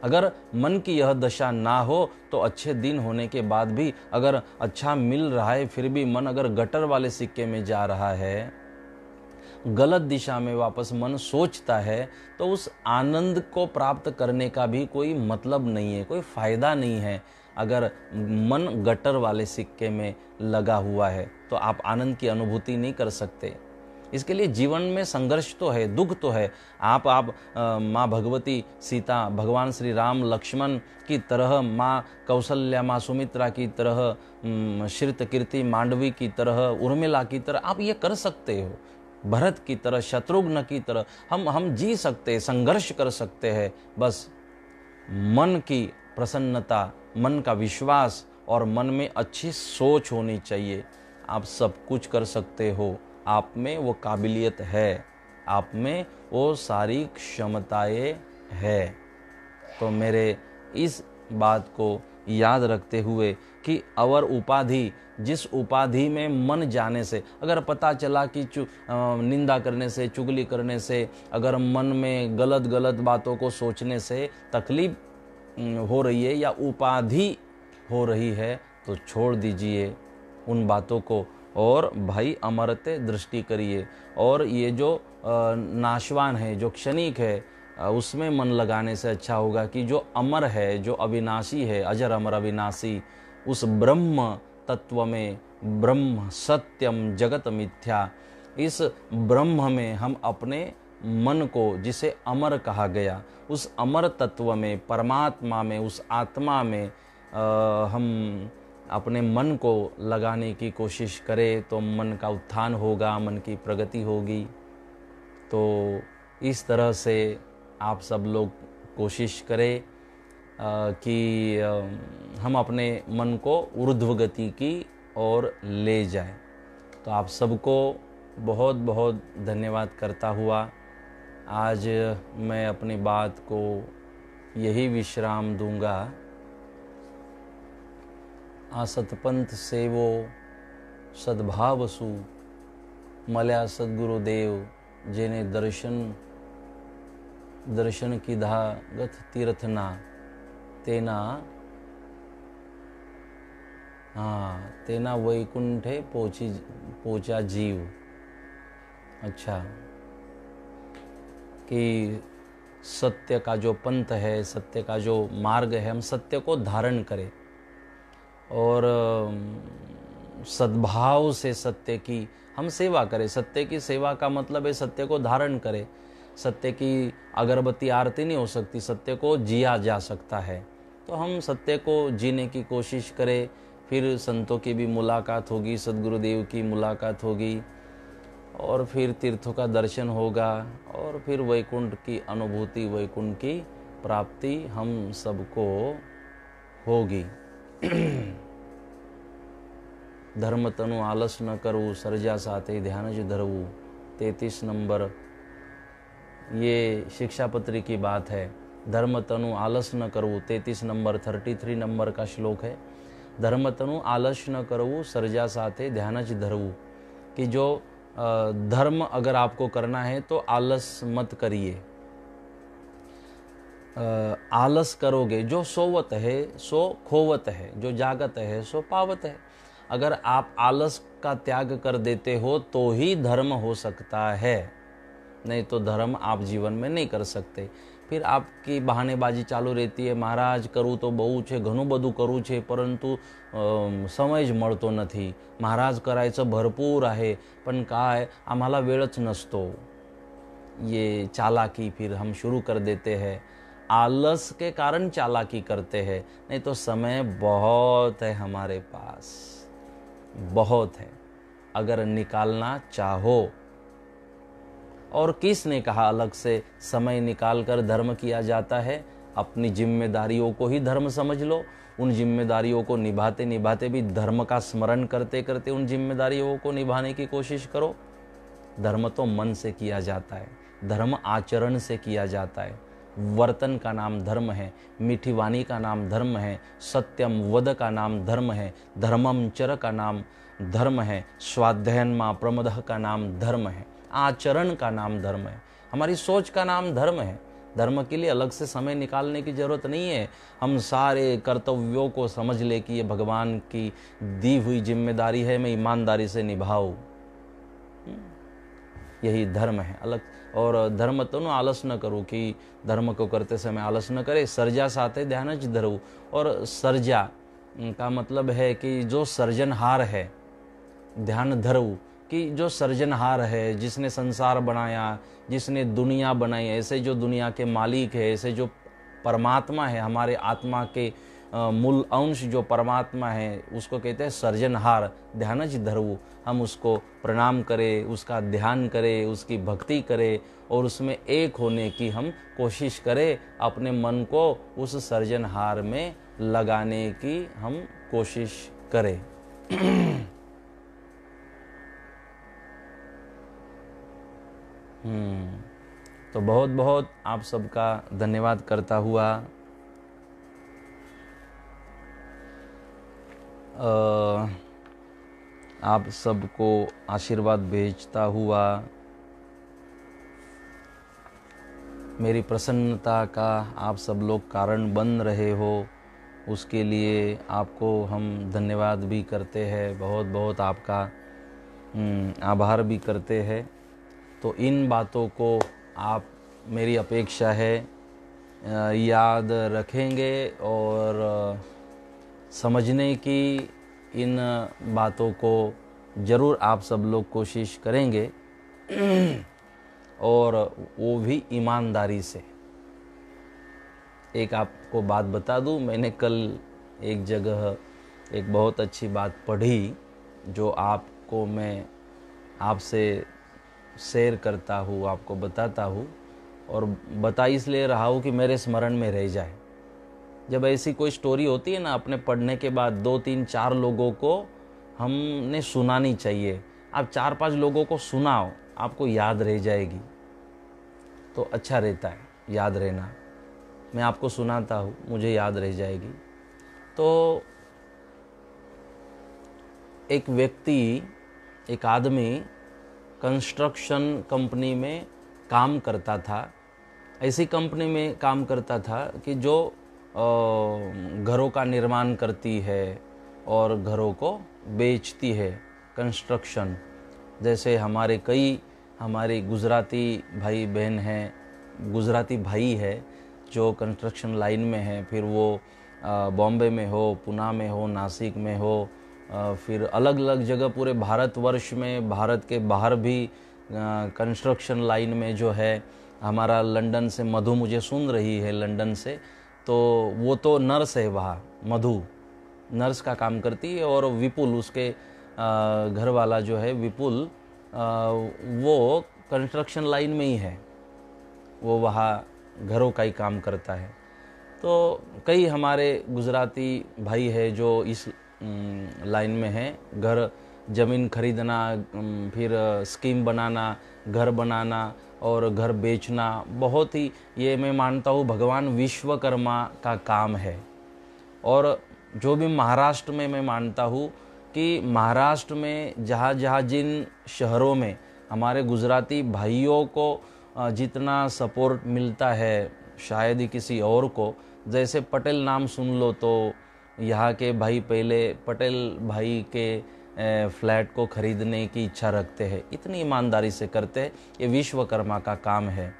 अगर मन की यह दशा ना हो तो अच्छे दिन होने के बाद भी अगर अच्छा मिल रहा है फिर भी मन अगर गटर वाले सिक्के में जा रहा है, गलत दिशा में वापस मन सोचता है तो उस आनंद को प्राप्त करने का भी कोई मतलब नहीं है, कोई फायदा नहीं है। अगर मन गटर वाले सिक्के में लगा हुआ है तो आप आनंद की अनुभूति नहीं कर सकते। इसके लिए जीवन में संघर्ष तो है, दुख तो है। आप माँ भगवती सीता, भगवान श्री राम लक्ष्मण की तरह, माँ कौशल्या, माँ सुमित्रा की तरह, श्रित कीर्ति मांडवी की तरह, उर्मिला की तरह आप ये कर सकते हो। भरत की तरह, शत्रुघ्न की तरह हम जी सकते हैं, संघर्ष कर सकते हैं। बस मन की प्रसन्नता, मन का विश्वास और मन में अच्छी सोच होनी चाहिए। आप सब कुछ कर सकते हो, आप में वो काबिलियत है, आप में वो सारी क्षमताएं है। तो मेरे इस बात को याद रखते हुए कि अवर उपाधि, जिस उपाधि में मन जाने से, अगर पता चला कि निंदा करने से, चुगली करने से, अगर मन में गलत गलत बातों को सोचने से तकलीफ हो रही है या उपाधि हो रही है तो छोड़ दीजिए उन बातों को और भाई अमरते दृष्टि करिए। और ये जो नाशवान है, जो क्षणिक है, उसमें मन लगाने से अच्छा होगा कि जो अमर है, जो अविनाशी है, अजर अमर अविनाशी, उस ब्रह्म तत्व में, ब्रह्म सत्यम जगत मिथ्या, इस ब्रह्म में हम अपने मन को, जिसे अमर कहा गया, उस अमर तत्व में, परमात्मा में, उस आत्मा में हम अपने मन को लगाने की कोशिश करें तो मन का उत्थान होगा, मन की प्रगति होगी। तो इस तरह से आप सब लोग कोशिश करें कि हम अपने मन को ऊर्ध्व गति की ओर ले जाएं। तो आप सबको बहुत बहुत धन्यवाद करता हुआ आज मैं अपनी बात को यही विश्राम दूंगा। आसतपंथ सेवो सद्भावसु, मल्या सद्गुरुदेव जेने दर्शन कीधा गथ तीर्थना, तेना वैकुंठे पहुंचा जीव। अच्छा, कि सत्य का जो पंथ है, सत्य का जो मार्ग है, हम सत्य को धारण करें और सद्भाव से सत्य की हम सेवा करें। सत्य की सेवा का मतलब है सत्य को धारण करें। सत्य की अगरबत्ती आरती नहीं हो सकती, सत्य को जिया जा सकता है। तो हम सत्य को जीने की कोशिश करें। फिर संतों की भी मुलाकात होगी, सद्गुरुदेव की मुलाकात होगी और फिर तीर्थों का दर्शन होगा और फिर वैकुंठ की अनुभूति, वैकुंठ की प्राप्ति हम सबको होगी। धर्म तनु आलस न करूँ, सर्जा साथे ध्यान ज धरऊँ। 33 नंबर ये शिक्षापत्री की बात है। धर्म तनु आलस न करूँ, 33 नंबर 33 नंबर का श्लोक है। धर्म तनु आलस न करूँ, सर्जा साथे ध्यान ज धरऊँ। कि जो धर्म अगर आपको करना है तो आलस मत करिए। आलस करोगे, जो सोवत है सो खोवत है, जो जागत है सो पावत है। अगर आप आलस का त्याग कर देते हो तो ही धर्म हो सकता है, नहीं तो धर्म आप जीवन में नहीं कर सकते। फिर आपकी बहानेबाजी चालू रहती है, महाराज करूँ तो बहु छे, घणું બધું કરવું છે પરંતુ समय જ મળતો નથી। महाराज करायचं भरपूर आहे पण काय आम्हाला वेळच नसतो। ये चालाकी फिर हम शुरू कर देते हैं, आलस के कारण चालाकी करते हैं। नहीं तो समय बहुत है हमारे पास, बहुत है, अगर निकालना चाहो। और किसने कहा अलग से समय निकालकर धर्म किया जाता है? अपनी जिम्मेदारियों को ही धर्म समझ लो। उन जिम्मेदारियों को निभाते निभाते भी धर्म का स्मरण करते करते उन जिम्मेदारियों को निभाने की कोशिश करो। धर्म तो मन से किया जाता है, धर्म आचरण से किया जाता है। वर्तन का नाम धर्म है, मीठी वाणी का नाम धर्म है, सत्यम वद का नाम धर्म है, धर्मम चर का नाम धर्म है, स्वाध्यायन मा प्रमदह का नाम धर्म है, आचरण का नाम धर्म है, हमारी सोच का नाम धर्म है। धर्म के लिए अलग से समय निकालने की जरूरत नहीं है। हम सारे कर्तव्यों को समझ ले कि ये भगवान की दी हुई जिम्मेदारी है, मैं ईमानदारी से निभाऊं। यही धर्म है। अलग और धर्म तो ना आलस न करो कि धर्म को करते समय आलस न करे। सर्जा साथे ध्यान ज धरऊ। और सर्जा का मतलब है कि जो सर्जनहार है, ध्यान धरऊ कि जो सर्जनहार है, जिसने संसार बनाया, जिसने दुनिया बनाई, ऐसे जो दुनिया के मालिक है, ऐसे जो परमात्मा है, हमारे आत्मा के मूल अंश जो परमात्मा है, उसको कहते हैं सर्जनहार। ध्यानज धरऊ। हम उसको प्रणाम करें, उसका ध्यान करें, उसकी भक्ति करें और उसमें एक होने की हम कोशिश करें। अपने मन को उस सर्जनहार में लगाने की हम कोशिश करें। तो बहुत बहुत आप सबका धन्यवाद करता हुआ आप सबको आशीर्वाद भेजता हुआ मेरी प्रसन्नता का आप सब लोग कारण बन रहे हो, उसके लिए आपको हम धन्यवाद भी करते हैं। बहुत बहुत आपका आभार भी करते हैं। तो इन बातों को आप, मेरी अपेक्षा है, याद रखेंगे और समझने की इन बातों को ज़रूर आप सब लोग कोशिश करेंगे और वो भी ईमानदारी से। एक आपको बात बता दूं, मैंने कल एक जगह एक बहुत अच्छी बात पढ़ी जो आपको मैं आपसे शेयर करता हूँ, आपको बताता हूँ और बता इसलिए रहा हूँ कि मेरे स्मरण में रह जाए। जब ऐसी कोई स्टोरी होती है ना, अपने पढ़ने के बाद 2 3 4 लोगों को हमने सुनानी चाहिए। आप 4 5 लोगों को सुनाओ, आपको याद रह जाएगी तो अच्छा रहता है, याद रहना। मैं आपको सुनाता हूँ, मुझे याद रह जाएगी। तो एक व्यक्ति, एक आदमी कंस्ट्रक्शन कंपनी में काम करता था। ऐसी कंपनी में काम करता था कि जो घरों का निर्माण करती है और घरों को बेचती है। कंस्ट्रक्शन, जैसे हमारे गुजराती भाई बहन हैं, गुजराती भाई है जो कंस्ट्रक्शन लाइन में है। फिर वो बॉम्बे में हो, पुणे में हो, नासिक में हो, फिर अलग अलग जगह पूरे भारतवर्ष में, भारत के बाहर भी कंस्ट्रक्शन लाइन में जो है। हमारा लंदन से मधु मुझे सुन रही है, लंदन से, तो वो तो नर्स है वहाँ। मधु नर्स का काम करती है और विपुल उसके घर वाला जो है विपुल, वो कंस्ट्रक्शन लाइन में ही है, वो वहाँ घरों का ही काम करता है। तो कई हमारे गुजराती भाई है जो इस लाइन में है। घर ज़मीन खरीदना, फिर स्कीम बनाना, घर बनाना और घर बेचना, बहुत ही, ये मैं मानता हूँ भगवान विश्वकर्मा का काम है। और जो भी महाराष्ट्र में, मैं मानता हूँ कि महाराष्ट्र में जहाँ जहाँ जिन शहरों में हमारे गुजराती भाइयों को जितना सपोर्ट मिलता है, शायद ही किसी और को। जैसे पटेल नाम सुन लो तो यहाँ के भाई पहले पटेल भाई के फ्लैट को खरीदने की इच्छा रखते हैं, इतनी ईमानदारी से करते हैं। ये विश्वकर्मा का काम है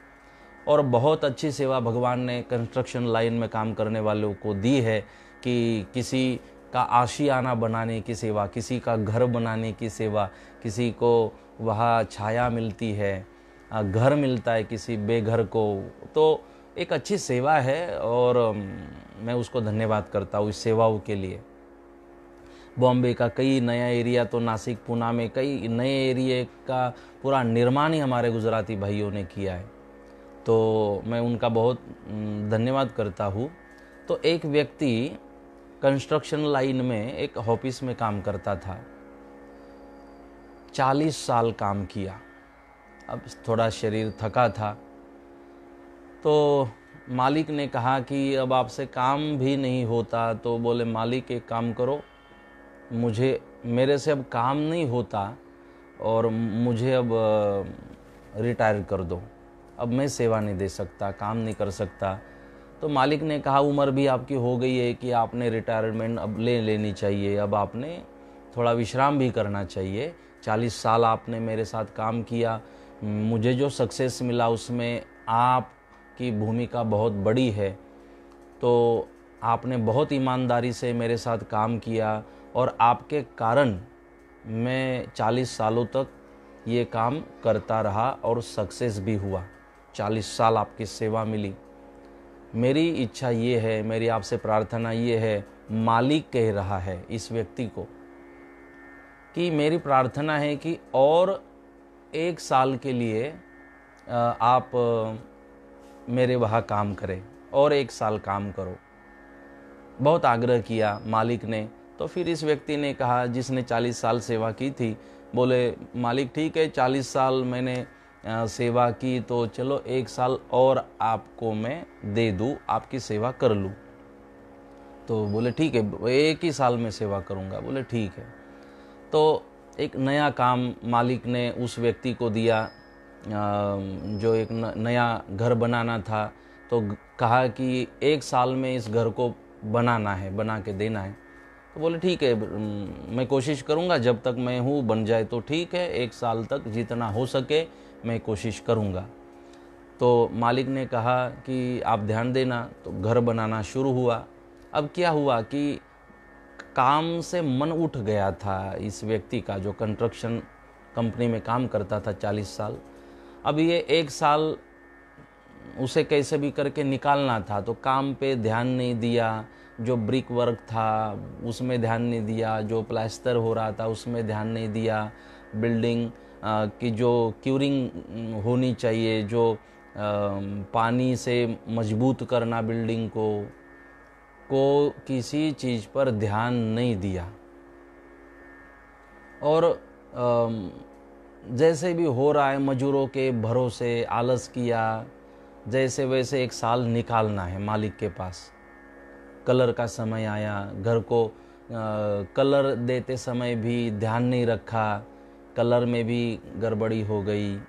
और बहुत अच्छी सेवा भगवान ने कंस्ट्रक्शन लाइन में काम करने वालों को दी है कि किसी का आशियाना बनाने की सेवा, किसी का घर बनाने की सेवा, किसी को वहाँ छाया मिलती है, घर मिलता है किसी बेघर को। तो एक अच्छी सेवा है और मैं उसको धन्यवाद करता हूँ इस सेवाओं के लिए। बॉम्बे का कई नया एरिया, तो नासिक पुणे में कई नए एरिया का पूरा निर्माण ही हमारे गुजराती भाइयों ने किया है, तो मैं उनका बहुत धन्यवाद करता हूँ। तो एक व्यक्ति कंस्ट्रक्शन लाइन में एक ऑफिस में काम करता था, 40 साल काम किया। अब थोड़ा शरीर थका था, तो मालिक ने कहा कि अब आपसे काम भी नहीं होता। तो बोले, मालिक एक काम करो, मेरे से अब काम नहीं होता और मुझे अब रिटायर कर दो, अब मैं सेवा नहीं दे सकता, काम नहीं कर सकता। तो मालिक ने कहा, उम्र भी आपकी हो गई है कि आपने रिटायरमेंट अब ले लेनी चाहिए, अब आपने थोड़ा विश्राम भी करना चाहिए। 40 साल आपने मेरे साथ काम किया, मुझे जो सक्सेस मिला उसमें आपकी भूमिका बहुत बड़ी है। तो आपने बहुत ईमानदारी से मेरे साथ काम किया और आपके कारण मैं 40 सालों तक ये काम करता रहा और सक्सेस भी हुआ। 40 साल आपकी सेवा मिली। मेरी इच्छा ये है, मेरी आपसे प्रार्थना ये है, मालिक कह रहा है इस व्यक्ति को कि मेरी प्रार्थना है कि और 1 साल के लिए आप मेरे वहाँ काम करें और 1 साल काम करो। बहुत आग्रह किया मालिक ने। तो फिर इस व्यक्ति ने कहा, जिसने 40 साल सेवा की थी, बोले मालिक ठीक है 40 साल मैंने सेवा की तो चलो 1 साल और आपको मैं दे दूँ, आपकी सेवा कर लूँ। तो बोले ठीक है, 1 ही साल में सेवा करूँगा। बोले ठीक है। तो एक नया काम मालिक ने उस व्यक्ति को दिया, जो एक नया घर बनाना था। तो कहा कि 1 साल में इस घर को बनाना है, बना के देना है। तो बोले ठीक है, मैं कोशिश करूँगा, जब तक मैं हूँ बन जाए तो ठीक है, 1 साल तक जितना हो सके मैं कोशिश करूँगा। तो मालिक ने कहा कि आप ध्यान देना। तो घर बनाना शुरू हुआ। अब क्या हुआ कि काम से मन उठ गया था इस व्यक्ति का, जो कंस्ट्रक्शन कंपनी में काम करता था 40 साल। अब ये 1 साल उसे कैसे भी करके निकालना था। तो काम पे ध्यान नहीं दिया, जो ब्रिक वर्क था उसमें ध्यान नहीं दिया, जो प्लास्टर हो रहा था उसमें ध्यान नहीं दिया, बिल्डिंग की जो क्यूरिंग होनी चाहिए, जो पानी से मजबूत करना बिल्डिंग को किसी चीज़ पर ध्यान नहीं दिया। और जैसे भी हो रहा है मजदूरों के भरोसे आलस किया, जैसे वैसे 1 साल निकालना है मालिक के पास। कलर का समय आया, घर को कलर देते समय भी ध्यान नहीं रखा, कलर में भी गड़बड़ी हो गई।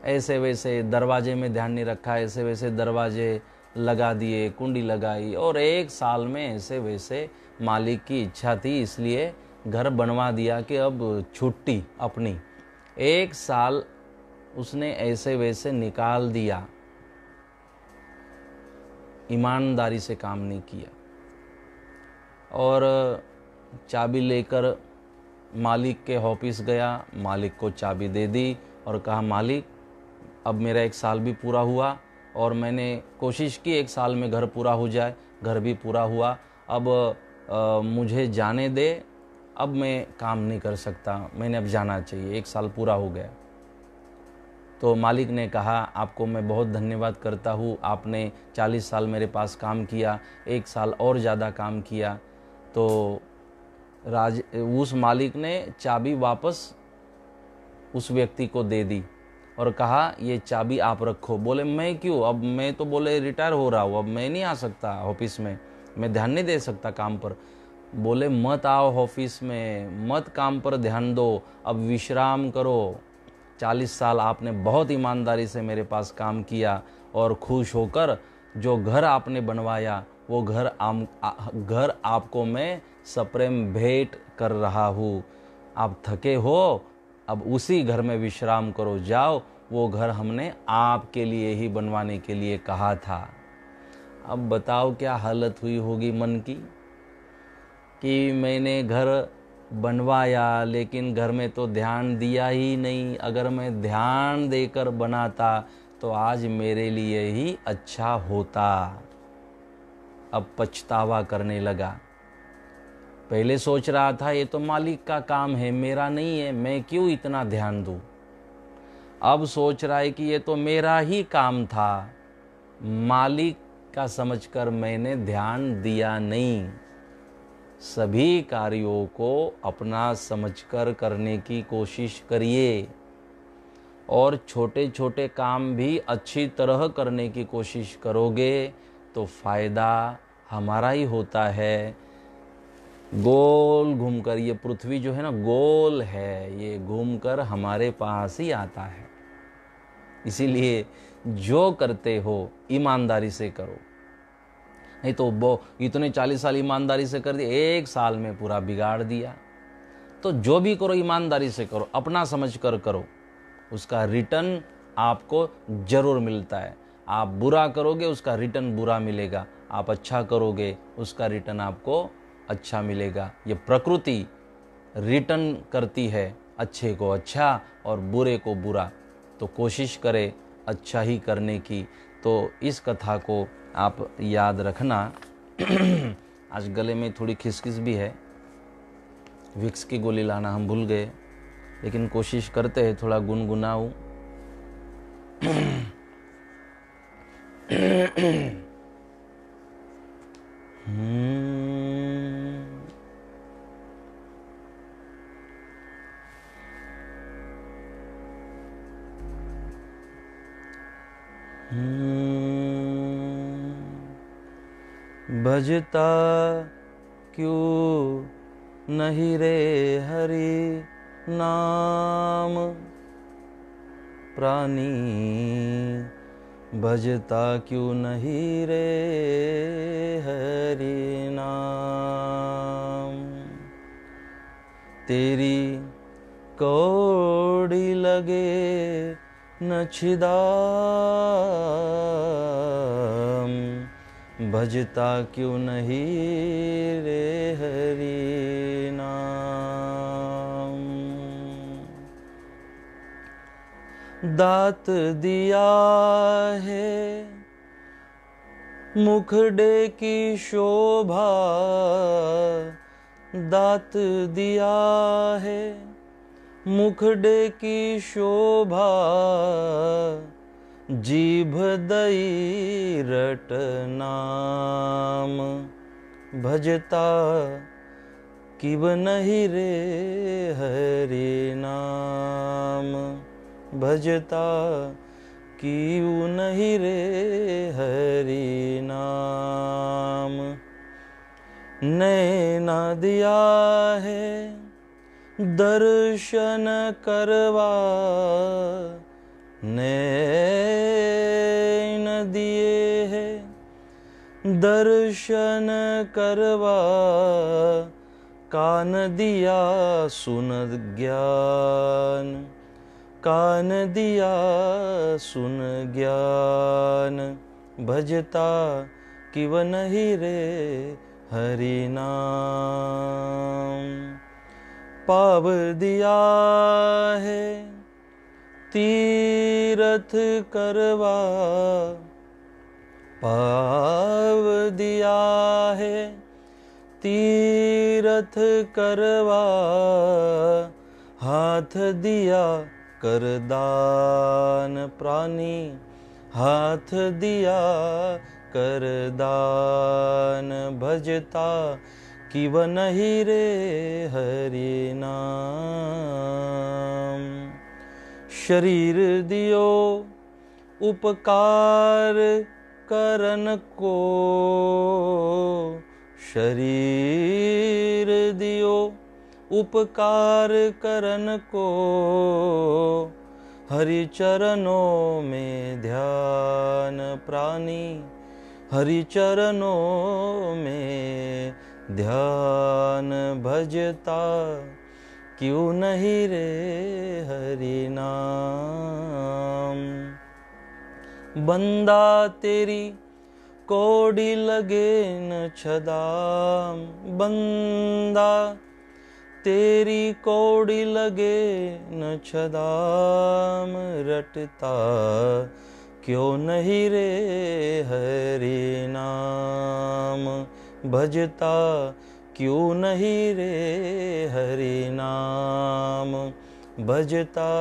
ऐसे वैसे दरवाजे में ध्यान नहीं रखा, ऐसे वैसे दरवाजे लगा दिए, कुंडी लगाई, और 1 साल में ऐसे वैसे मालिक की इच्छा थी इसलिए घर बनवा दिया कि अब छुट्टी अपनी। 1 साल उसने ऐसे वैसे निकाल दिया, ईमानदारी से काम नहीं किया। और चाबी लेकर मालिक के ऑफिस गया, मालिक को चाबी दे दी और कहा मालिक अब मेरा 1 साल भी पूरा हुआ और मैंने कोशिश की 1 साल में घर पूरा हो जाए, घर भी पूरा हुआ। अब मुझे जाने दे, अब मैं काम नहीं कर सकता, मैंने अब जाना चाहिए, 1 साल पूरा हो गया। तो मालिक ने कहा आपको मैं बहुत धन्यवाद करता हूँ, आपने 40 साल मेरे पास काम किया, 1 साल और ज़्यादा काम किया। तो उस मालिक ने चाबी वापस उस व्यक्ति को दे दी और कहा ये चाबी आप रखो। बोले मैं क्यों, अब मैं तो बोले रिटायर हो रहा हूँ, अब मैं नहीं आ सकता ऑफिस में, मैं ध्यान नहीं दे सकता काम पर। बोले मत आओ ऑफिस में, मत काम पर ध्यान दो, अब विश्राम करो। 40 साल आपने बहुत ईमानदारी से मेरे पास काम किया और खुश होकर जो घर आपने बनवाया वो घर आपको मैं सप्रेम भेंट कर रहा हूँ। आप थके हो, अब उसी घर में विश्राम करो, जाओ, वो घर हमने आपके लिए ही बनवाने के लिए कहा था। अब बताओ क्या हालत हुई होगी मन की कि मैंने घर बनवाया लेकिन घर में तो ध्यान दिया ही नहीं। अगर मैं ध्यान देकर बनाता तो आज मेरे लिए ही अच्छा होता। अब पछतावा करने लगा। पहले सोच रहा था ये तो मालिक का काम है, मेरा नहीं है, मैं क्यों इतना ध्यान दूं। अब सोच रहा है कि ये तो मेरा ही काम था, मालिक का समझकर मैंने ध्यान दिया नहीं। सभी कार्यों को अपना समझकर करने की कोशिश करिए और छोटे छोटे काम भी अच्छी तरह करने की कोशिश करोगे तो फायदा हमारा ही होता है। गोल घूमकर, ये पृथ्वी जो है ना गोल है, ये घूमकर हमारे पास ही आता है। इसीलिए जो करते हो ईमानदारी से करो, नहीं तो वो इतने 40 साल ईमानदारी से कर दिए, 1 साल में पूरा बिगाड़ दिया। तो जो भी करो ईमानदारी से करो, अपना समझ कर करो, उसका रिटर्न आपको जरूर मिलता है। आप बुरा करोगे उसका रिटर्न बुरा मिलेगा, आप अच्छा करोगे उसका रिटर्न आपको अच्छा मिलेगा। ये प्रकृति रिटर्न करती है अच्छे को अच्छा और बुरे को बुरा। तो कोशिश करें अच्छा ही करने की। तो इस कथा को आप याद रखना। आज गले में थोड़ी खिसखिस भी है, विक्स की गोली लाना हम भूल गए, लेकिन कोशिश करते हैं थोड़ा गुनगुनाऊं। भजता क्यों नहीं रे हरि नाम, प्राणी भजता क्यों नहीं रे हरि नाम। तेरी कौड़ी लगे न छिदाम, भजता क्यों नहीं रे हरि नाम। दात दिया है मुखड़े की शोभा, दात दिया है मुखड़े की शोभा, जीभ दई रट नाम, भजता किब नहीं रे हरि नाम, भजता क्यों नहीं रे हरि नाम। नैना दिया है दर्शन करवा, नैन दिए है दर्शन करवा, कान दिया सुन ज्ञान, कान दिया सुन ज्ञान, भजता किव नहीं रे हरि नाम। पाव दिया है तीरथ करवा, पाव दिया है तीरथ करवा, हाथ दिया कर दान प्राणी, हाथ दिया कर दान, भजता किव नहीं रे हरि नाम। शरीर दियो उपकार करन को, शरीर दियो उपकार करन को, हरि चरणों में ध्यान प्राणी, हरि चरणों में ध्यान, भजता क्यों नहीं रे हरि नाम। बंदा तेरी कौड़ी लगे न छदाम, बंदा तेरी कौड़ी लगे न छदाम, रटता क्यों नहीं रे हरि नाम, भजता क्यों नहीं रे हरि नाम, भजता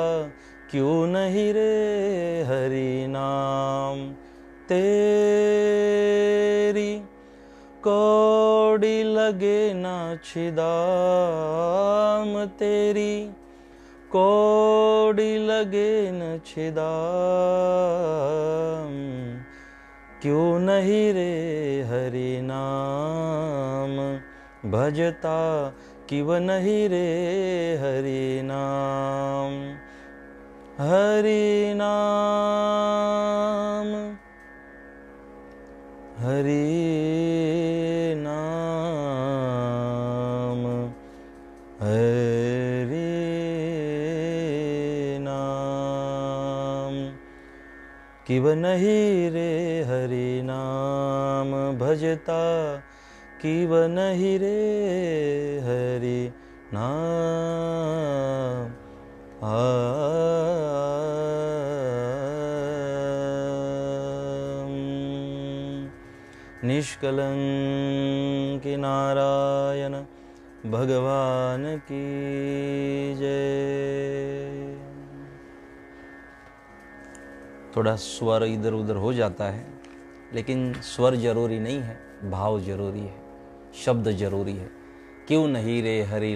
क्यों नहीं रे हरि नाम। तेरी कौड़ी लगे ना छिदाम, तेरी कौड़ी लगे न छिदाम, क्यों नहीं रे हरि नाम, भजता किव नहीं रे हरि नाम। हरि नाम, हरि नाम, हरि नाम। किव नहीं रे हरि नाम भजता, किव नहीं रे हरि नाम। निष्कलंक नारायण भगवान की जय। थोड़ा स्वर इधर उधर हो जाता है, लेकिन स्वर जरूरी नहीं है, भाव जरूरी है, शब्द जरूरी है। क्यों नहीं रे हरि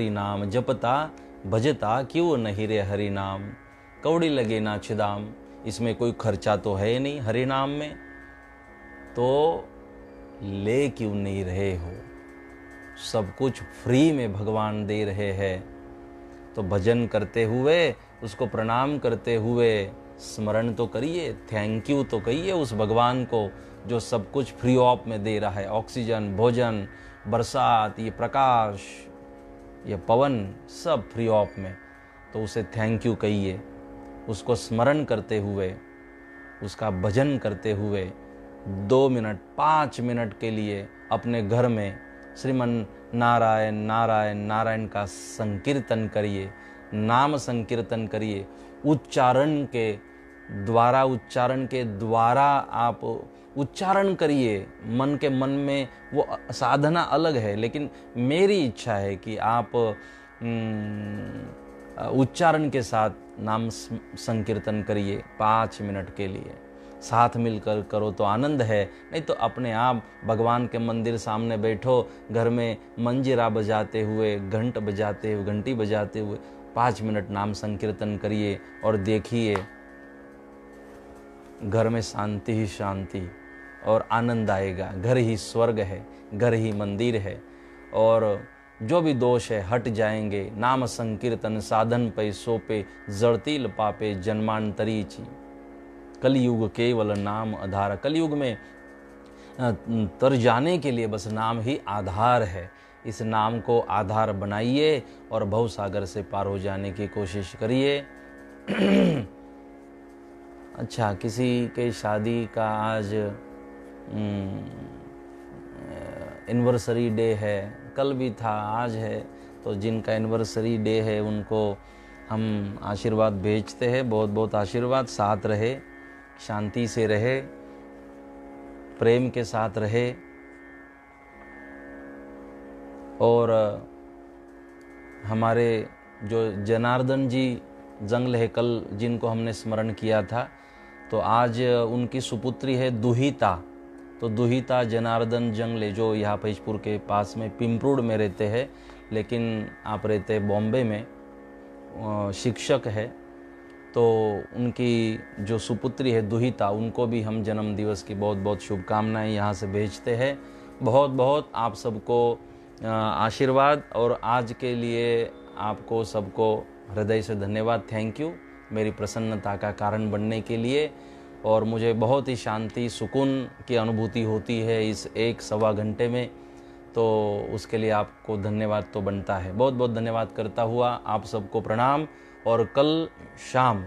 नाम जपता भजता, क्यों नहीं रे हरि नाम। कौड़ी लगे ना छिदाम, इसमें कोई खर्चा तो है नहीं हरि नाम में, तो ले क्यों नहीं रहे हो। सब कुछ फ्री में भगवान दे रहे हैं, तो भजन करते हुए, उसको प्रणाम करते हुए स्मरण तो करिए, थैंक यू तो कहिए उस भगवान को जो सब कुछ फ्री ऑफ में दे रहा है। ऑक्सीजन, भोजन, बरसात, ये प्रकाश, ये पवन, सब फ्री ऑफ में, तो उसे थैंक यू कहिए। उसको स्मरण करते हुए, उसका भजन करते हुए 2 मिनट 5 मिनट के लिए अपने घर में श्रीमन नारायण नारायण नारायण का संकीर्तन करिए, नाम संकीर्तन करिए। उच्चारण के द्वारा आप उच्चारण करिए। मन के मन में वो साधना अलग है, लेकिन मेरी इच्छा है कि आप उच्चारण के साथ नाम संकीर्तन करिए 5 मिनट के लिए। साथ मिलकर करो तो आनंद है, नहीं तो अपने आप भगवान के मंदिर सामने बैठो, घर में मंजीरा बजाते हुए, घंटी बजाते हुए 5 मिनट नाम संकीर्तन करिए, और देखिए घर में शांति ही शांति और आनंद आएगा। घर ही स्वर्ग है, घर ही मंदिर है, और जो भी दोष है हट जाएंगे। नाम संकीर्तन साधन पे सोपे, जड़तील पापे जन्मांतरीची। कलयुग केवल नाम आधार। कलयुग में तर जाने के लिए बस नाम ही आधार है। इस नाम को आधार बनाइए और भवसागर से पार हो जाने की कोशिश करिए। अच्छा, किसी के शादी का आज एनिवर्सरी डे है, कल भी था, आज है, तो जिनका एनिवर्सरी डे है उनको हम आशीर्वाद भेजते हैं। बहुत बहुत आशीर्वाद, साथ रहे, शांति से रहे, प्रेम के साथ रहे। और हमारे जो जनार्दन जी जंगल है, कल जिनको हमने स्मरण किया था, तो आज उनकी सुपुत्री है दुहिता। तो दुहिता जनार्दन जंगले, जो यहाँ पेजपुर के पास में पिंपरूड में रहते हैं, लेकिन आप रहते बॉम्बे में, शिक्षक है। तो उनकी जो सुपुत्री है दुहिता, उनको भी हम जन्म दिवस की बहुत बहुत शुभकामनाएं यहाँ से भेजते हैं। बहुत बहुत आप सबको आशीर्वाद, और आज के लिए आपको सबको हृदय से धन्यवाद, थैंक यू, मेरी प्रसन्नता का कारण बनने के लिए। और मुझे बहुत ही शांति, सुकून की अनुभूति होती है इस 1-1.25 घंटे में, तो उसके लिए आपको धन्यवाद तो बनता है। बहुत बहुत धन्यवाद करता हुआ आप सबको प्रणाम। और कल शाम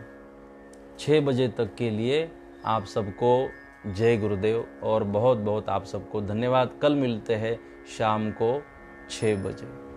6 बजे तक के लिए आप सबको जय गुरुदेव, और बहुत बहुत आप सबको धन्यवाद। कल मिलते हैं शाम को 6 बजे।